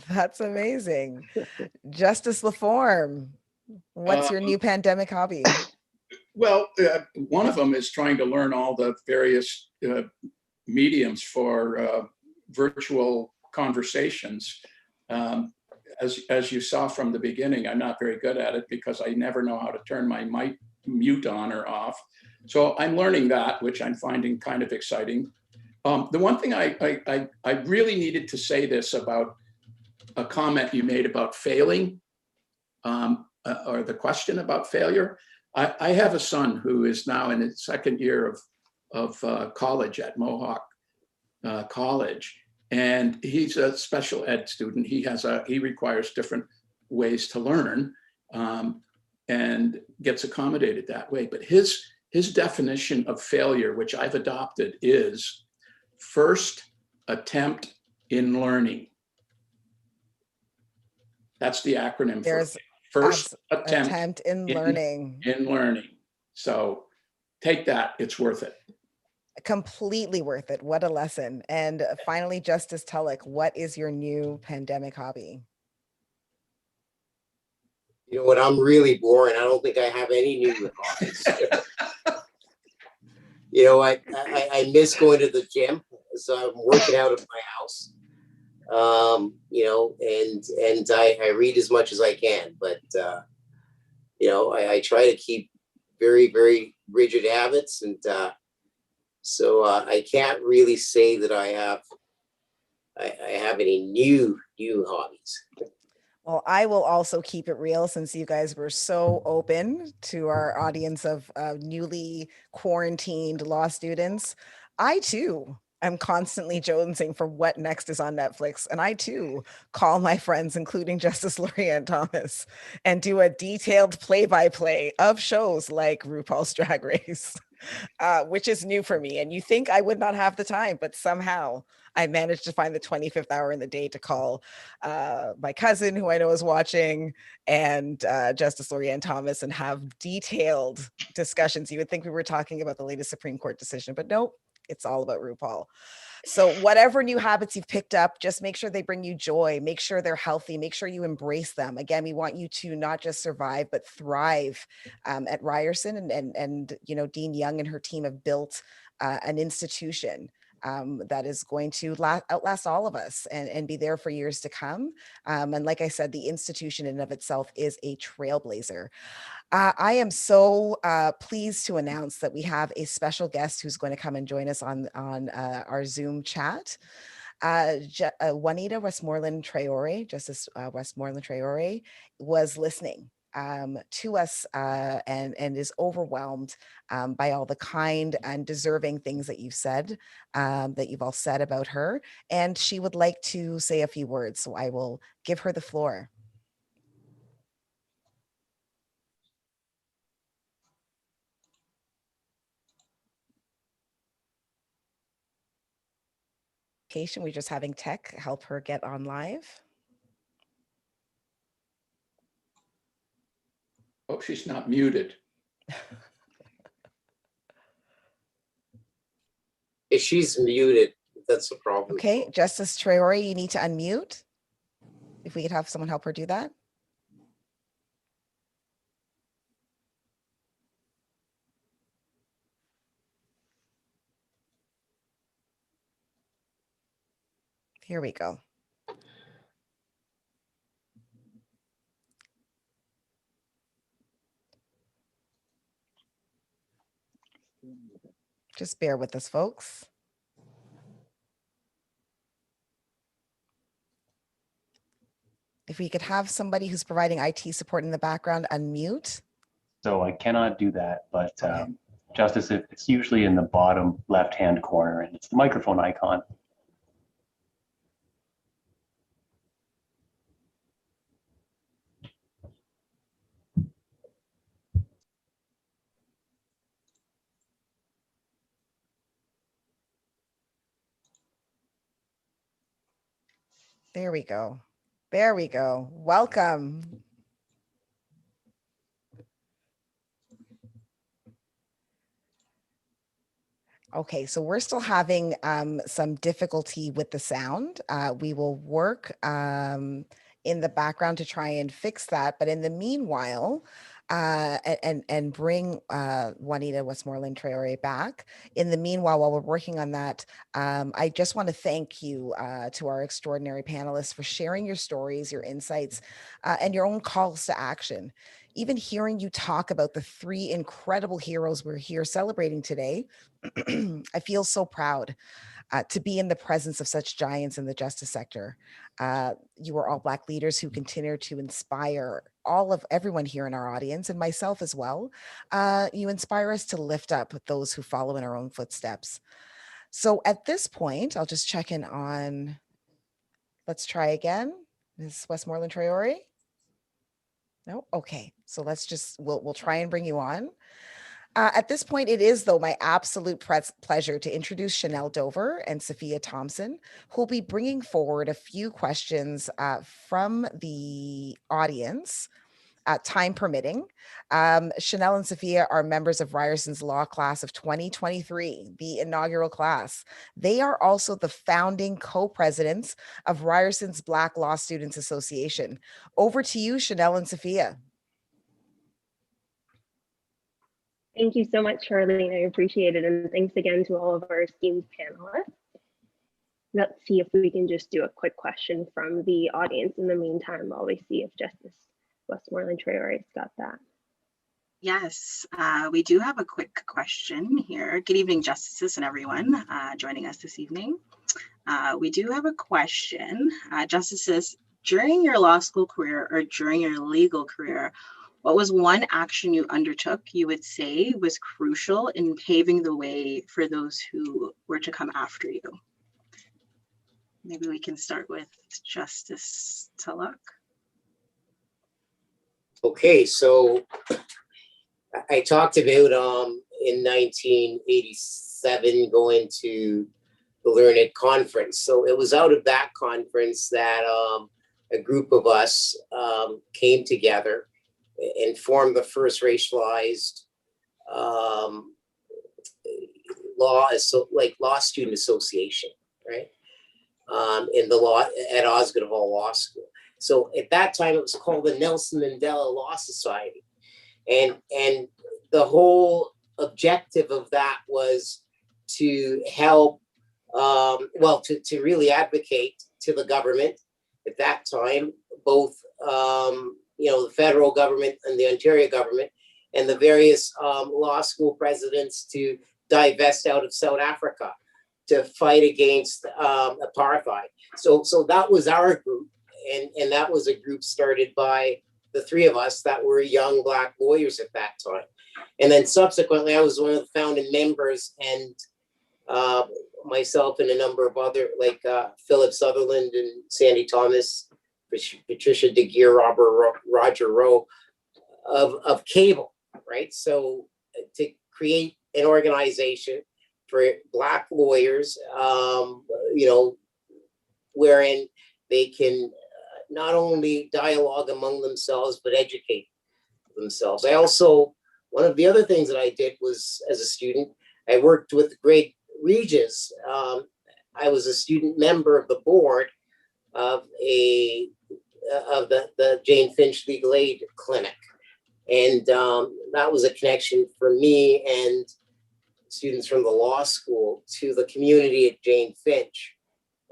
That's amazing. Justice Leform, what's your new pandemic hobby?
Well, one of them is trying to learn all the various mediums for virtual conversations. As you saw from the beginning, I'm not very good at it because I never know how to turn my mic mute on or off. So I'm learning that, which I'm finding kind of exciting. The one thing I really needed to say this about a comment you made about failing, or the question about failure. I have a son who is now in his second year of college at Mohawk College, and he's a special ed student. He requires different ways to learn, and gets accommodated that way. But his definition of failure, which I've adopted, is first attempt in learning. That's the acronym.
There's
first attempt
in learning.
In learning. So take that, it's worth it.
Completely worth it. What a lesson. And finally, Justice Tullock, what is your new pandemic hobby?
You know what? I'm really boring. I don't think I have any new hobbies. I miss going to the gym, so I'm working out of my house. And I read as much as I can, but I try to keep very, very rigid habits, and so I can't really say that I have any new hobbies.
Well, I will also keep it real, since you guys were so open to our audience of newly quarantined law students. I too am constantly jonesing for what next is on Netflix. And I too call my friends, including Justice Lorien Thomas, and do a detailed play-by-play of shows like RuPaul's Drag Race, which is new for me. And you think I would not have the time, but somehow I managed to find the 25th hour in the day to call my cousin, who I know is watching, and Justice Lorien Thomas, and have detailed discussions. You would think we were talking about the latest Supreme Court decision, but nope, it's all about RuPaul. So whatever new habits you've picked up, just make sure they bring you joy, make sure they're healthy, make sure you embrace them. Again, we want you to not just survive, but thrive at Ryerson. And Dean Young and her team have built an institution that is going to outlast all of us and be there for years to come. And like I said, the institution in and of itself is a trailblazer. I am so pleased to announce that we have a special guest who's going to come and join us on our Zoom chat. Juanito Westmoreland Treyore, Justice Westmoreland Treyore, was listening to us and is overwhelmed by all the kind and deserving things that you've said, that you've all said about her. And she would like to say a few words. So I will give her the floor. We're just having tech help her get on live.
Oh, she's not muted.
If she's muted, that's the problem.
Okay, Justice Treyore, you need to unmute. If we could have someone help her do that. Here we go. Just bear with us, folks. If we could have somebody who's providing IT support in the background unmute.
So I cannot do that, but
Okay.
Justice, it's usually in the bottom left-hand corner, and it's the microphone icon.
There we go. There we go. Welcome. Okay, so we're still having some difficulty with the sound. We will work in the background to try and fix that. But in the meanwhile, and bring Juanito Westmoreland Treyore back. In the meanwhile, while we're working on that, I just want to thank you to our extraordinary panelists for sharing your stories, your insights, and your own calls to action. Even hearing you talk about the three incredible heroes we're here celebrating today, I feel so proud to be in the presence of such giants in the justice sector. You are all Black leaders who continue to inspire everyone here in our audience and myself as well. You inspire us to lift up those who follow in our own footsteps. So at this point, I'll just check in on, let's try again. Ms. Westmoreland Treyore? No? Okay. So we'll try and bring you on. At this point, it is, though, my absolute pleasure to introduce Chanel Dover and Sophia Thompson, who will be bringing forward a few questions from the audience, time permitting. Chanel and Sophia are members of Ryerson's Law Class of 2023, the inaugural class. They are also the founding co-presidents of Ryerson's Black Law Students Association. Over to you, Chanel and Sophia.
Thank you so much, Charlene. I appreciate it. And thanks again to all of our esteemed panelists. Let's see if we can just do a quick question from the audience in the meantime while we see if Justice Westmoreland Trayore's got that.
Yes, we do have a quick question here. Good evening, Justices and everyone joining us this evening. We do have a question. Justices, during your law school career or during your legal career, what was one action you undertook you would say was crucial in paving the way for those who were to come after you? Maybe we can start with Justice Tullock.
Okay, so I talked about in 1987 going to the Learned Conference. So it was out of that conference that a group of us came together and formed the first racialized law student association, right? In the law at Osgoode Hall Law School. So at that time, it was called the Nelson Mandela Law Society, and the whole objective of that was to help, to really advocate to the government at that time, both the federal government and the Ontario government and the various law school presidents to divest out of South Africa to fight against apartheid. So that was our group, and that was a group started by the three of us that were young Black lawyers at that time. And then subsequently, I was one of the founding members, and myself and a number of other, like Philip Sutherland and Sandy Thomas, Patricia DeGear, Roger Rowe, of cable, right? So to create an organization for Black lawyers, you know, wherein they can not only dialogue among themselves, but educate themselves. I also, one of the other things that I did was, as a student, I worked with Greg Regis. I was a student member of the board of the Jane Finch Legal Aid Clinic. And that was a connection for me and students from the law school to the community at Jane Finch.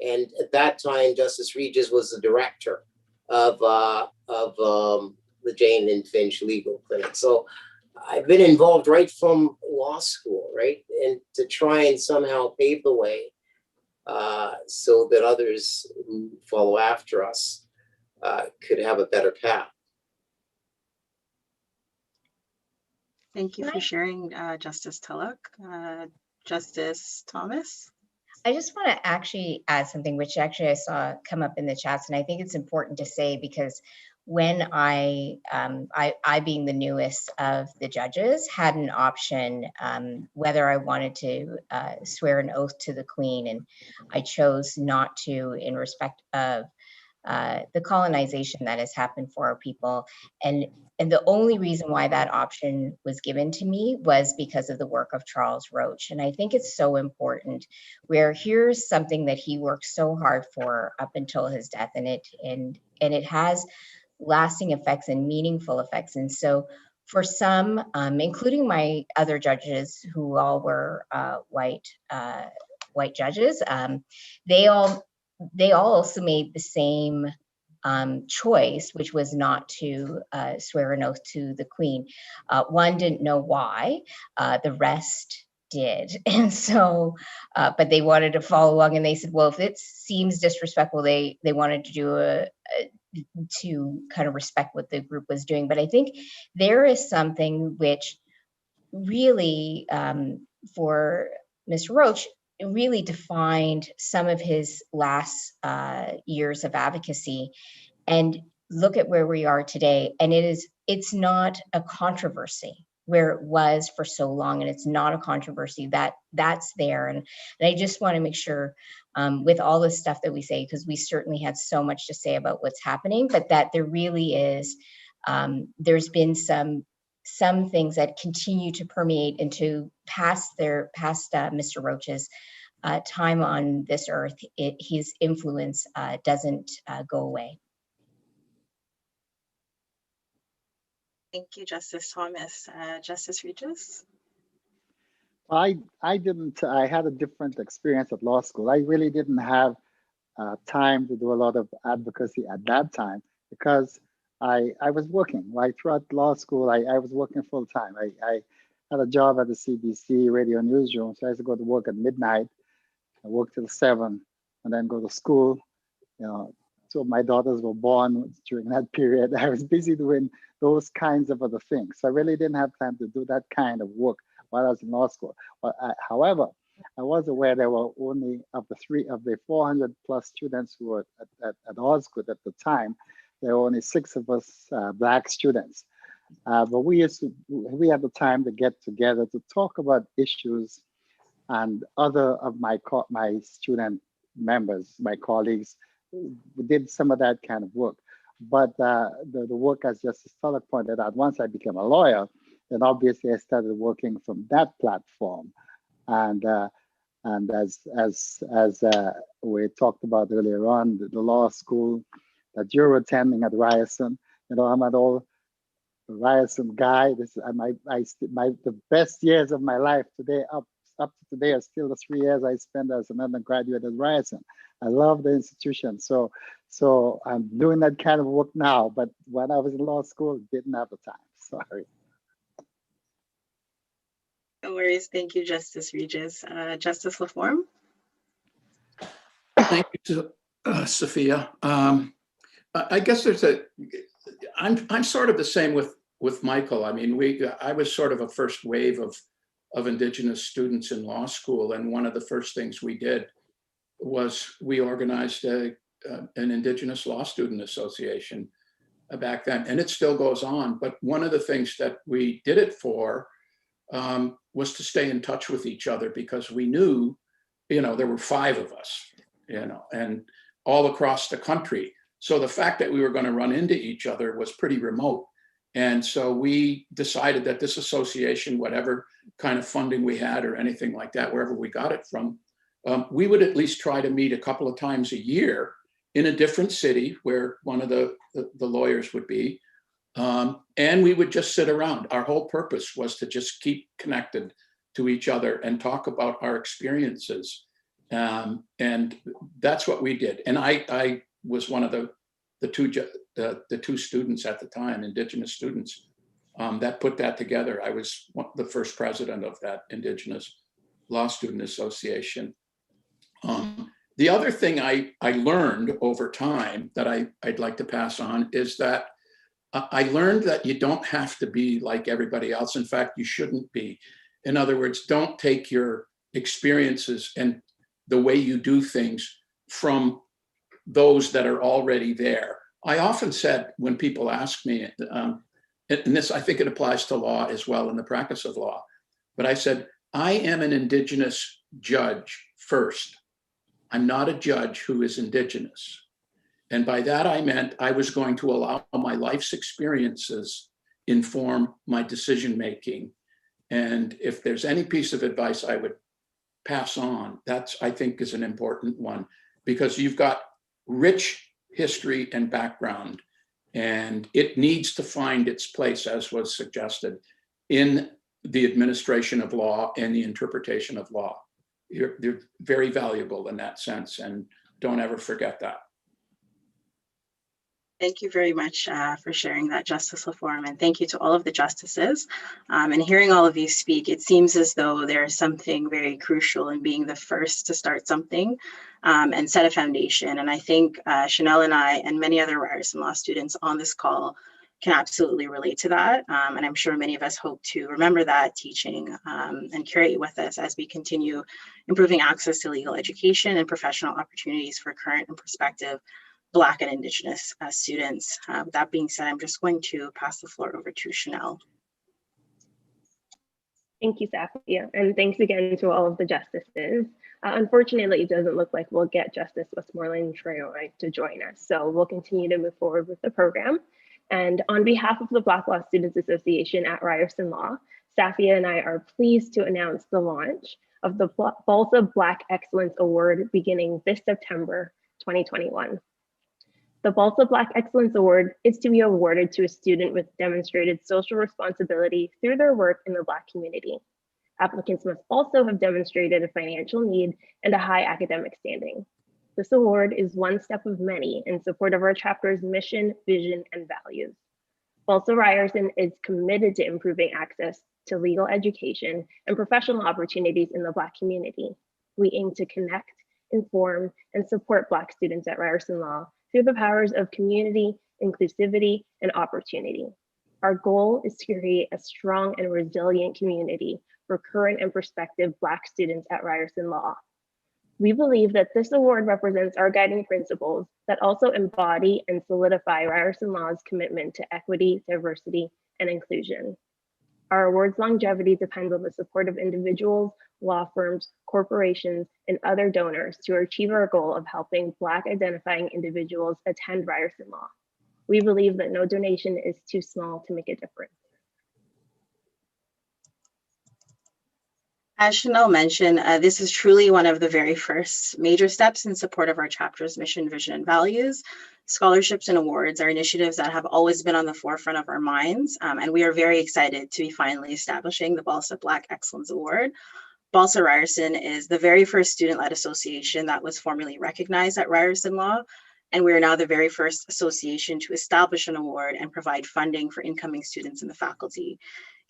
And at that time, Justice Regis was the director of the Jane and Finch Legal Clinic. So I've been involved right from law school, right? And to try and somehow pave the way so that others who follow after us could have a better path.
Thank you for sharing, Justice Tullock. Justice Thomas?
I just want to actually add something, which actually I saw come up in the chats, and I think it's important to say, because when I being the newest of the judges, had an option whether I wanted to swear an oath to the Queen, and I chose not to, in respect of the colonization that has happened for our people. And the only reason why that option was given to me was because of the work of Charles Roach. And I think it's so important, where here's something that he worked so hard for up until his death, and it has lasting effects and meaningful effects. And so for some, including my other judges, who all were white judges, they all also made the same choice, which was not to swear an oath to the Queen. One didn't know why, the rest did. And so, but they wanted to follow along, and they said, well, if it seems disrespectful, they wanted to do to kind of respect what the group was doing. But I think there is something which really, for Mr. Roach, it really defined some of his last years of advocacy. And look at where we are today. And it's not a controversy where it was for so long, and it's not a controversy that's there. And I just want to make sure with all the stuff that we say, because we certainly had so much to say about what's happening, but that there really is, there's been some things that continue to permeate into past Mr. Roach's time on this earth. His influence doesn't go away.
Thank you, Justice Thomas. Justice Regis?
I didn't, I had a different experience at law school. I really didn't have time to do a lot of advocacy at that time, because I was working. Like throughout law school, I was working full time. I had a job at the CBC radio newsroom, so I used to go to work at midnight. I worked till 7 and then go to school. You know, so my daughters were born during that period. I was busy doing those kinds of other things. So I really didn't have time to do that kind of work while I was in law school. But however, I was aware there were only of the 400 plus students who were at Osgood at the time, there were only 6 of us Black students. But we had the time to get together to talk about issues, and other of my student members, my colleagues, we did some of that kind of work. But the work, as Justice Tullock pointed out, once I became a lawyer, then obviously I started working from that platform. And as we talked about earlier on, the law school that you're attending at Ryerson, you know, I'm an old Ryerson guy. This is the best years of my life today up to today are still the 3 years I spent as an undergraduate at Ryerson. I love the institution. So I'm doing that kind of work now, but when I was in law school, didn't have the time. Sorry.
No worries. Thank you, Justice Regis. Justice Leform?
Thank you, Sophia. I guess I'm sort of the same with Michael. I mean, I was sort of a first wave of Indigenous students in law school, and one of the first things we did was we organized an Indigenous Law Student Association back then, and it still goes on. But one of the things that we did it for was to stay in touch with each other, because we knew, there were 5 of us, and all across the country. So the fact that we were going to run into each other was pretty remote. And so we decided that this association, whatever kind of funding we had or anything like that, wherever we got it from, we would at least try to meet a couple of times a year in a different city where one of the lawyers would be. And we would just sit around. Our whole purpose was to just keep connected to each other and talk about our experiences. And that's what we did. And I was one of the two students at the time, Indigenous students, that put that together. I was the first president of that Indigenous Law Student Association. The other thing I learned over time that I'd like to pass on is that I learned that you don't have to be like everybody else. In fact, you shouldn't be. In other words, don't take your experiences and the way you do things from those that are already there. I often said, when people ask me, and this, I think it applies to law as well, in the practice of law, but I said, I am an Indigenous judge first. I'm not a judge who is Indigenous. And by that, I meant I was going to allow my life's experiences inform my decision-making. And if there's any piece of advice I would pass on, that's, I think, is an important one, because you've got rich history and background, and it needs to find its place, as was suggested, in the administration of law and the interpretation of law. They're very valuable in that sense, and don't ever forget that.
Thank you very much for sharing that, Justice Leform, and thank you to all of the justices. And hearing all of you speak, it seems as though there's something very crucial in being the first to start something and set a foundation. And I think Chanel and I and many other Ryerson Law students on this call can absolutely relate to that. And I'm sure many of us hope to remember that teaching and carry it with us as we continue improving access to legal education and professional opportunities for current and prospective Black and Indigenous students. With that being said, I'm just going to pass the floor over to Chanel.
Thank you, Safia, and thanks again to all of the justices. Unfortunately, it doesn't look like we'll get Justice Westmoreland Treyore to join us, so we'll continue to move forward with the program. And on behalf of the Black Law Students Association at Ryerson Law, Safia and I are pleased to announce the launch of the BALSA Black Excellence Award beginning this September 2021. The BALSA Black Excellence Award is to be awarded to a student with demonstrated social responsibility through their work in the Black community. Applicants must also have demonstrated a financial need and a high academic standing. This award is one step of many in support of our chapter's mission, vision, and values. BALSA Ryerson is committed to improving access to legal education and professional opportunities in the Black community. We aim to connect, inform, and support Black students at Ryerson Law through the powers of community, inclusivity, and opportunity. Our goal is to create a strong and resilient community for current and prospective Black students at Ryerson Law. We believe that this award represents our guiding principles that also embody and solidify Ryerson Law's commitment to equity, diversity, and inclusion. Our award's longevity depends on the support of individuals, law firms, corporations, and other donors to achieve our goal of helping Black identifying individuals attend Ryerson Law. We believe that no donation is too small to make a difference.
As Chanel mentioned, this is truly one of the very first major steps in support of our chapter's mission, vision, and values. Scholarships and awards are initiatives that have always been on the forefront of our minds, and we are very excited to be finally establishing the BALSA Black Excellence Award. BALSA Ryerson is the very first student-led association that was formally recognized at Ryerson Law, and we are now the very first association to establish an award and provide funding for incoming students in the faculty.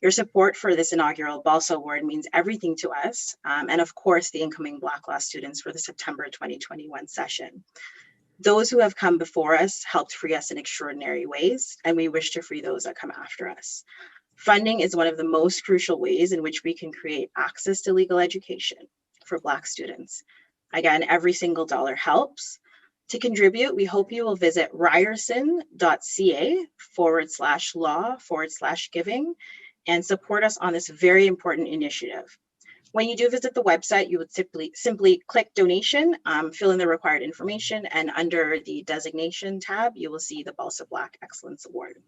Your support for this inaugural BALSA Award means everything to us, and of course, the incoming Black Law students for the September 2021 session. Those who have come before us helped free us in extraordinary ways, and we wish to free those that come after us. Funding is one of the most crucial ways in which we can create access to legal education for Black students. Again, every single dollar helps. To contribute, we hope you will visit ryerson.ca/law/giving and support us on this very important initiative. When you do visit the website, you would simply click donation, fill in the required information, and under the designation tab, you will see the Balsa Black Excellence Award.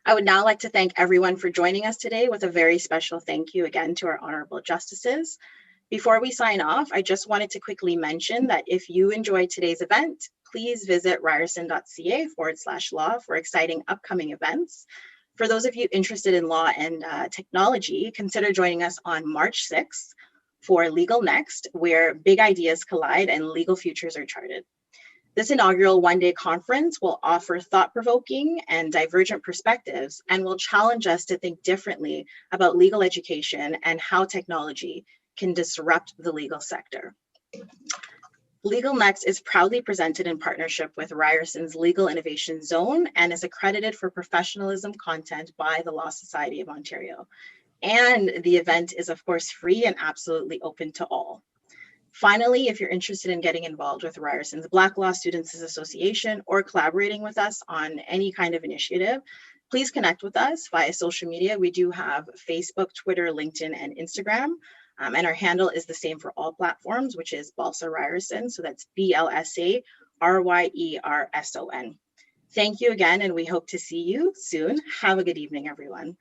I would now like to thank everyone for joining us today with a very special thank you again to our honorable justices. Before we sign off, I just wanted to quickly mention that if you enjoyed today's event, please visit ryerson.ca/law for exciting upcoming events. For those of you interested in law and technology, consider joining us on March 6th for Legal Next, where big ideas collide and legal futures are charted. This inaugural one-day conference will offer thought-provoking and divergent perspectives and will challenge us to think differently about legal education and how technology can disrupt the legal sector. Legal Next is proudly presented in partnership with Ryerson's Legal Innovation Zone and is accredited for professionalism content by the Law Society of Ontario. And the event is of course free and absolutely open to all. Finally, if you're interested in getting involved with Ryerson's Black Law Students Association or collaborating with us on any kind of initiative, please connect with us via social media. We do have Facebook, Twitter, LinkedIn, and Instagram. And our handle is the same for all platforms, which is Balsa Ryerson. So that's BLSA RYERSON. Thank you again, and we hope to see you soon. Have a good evening, everyone.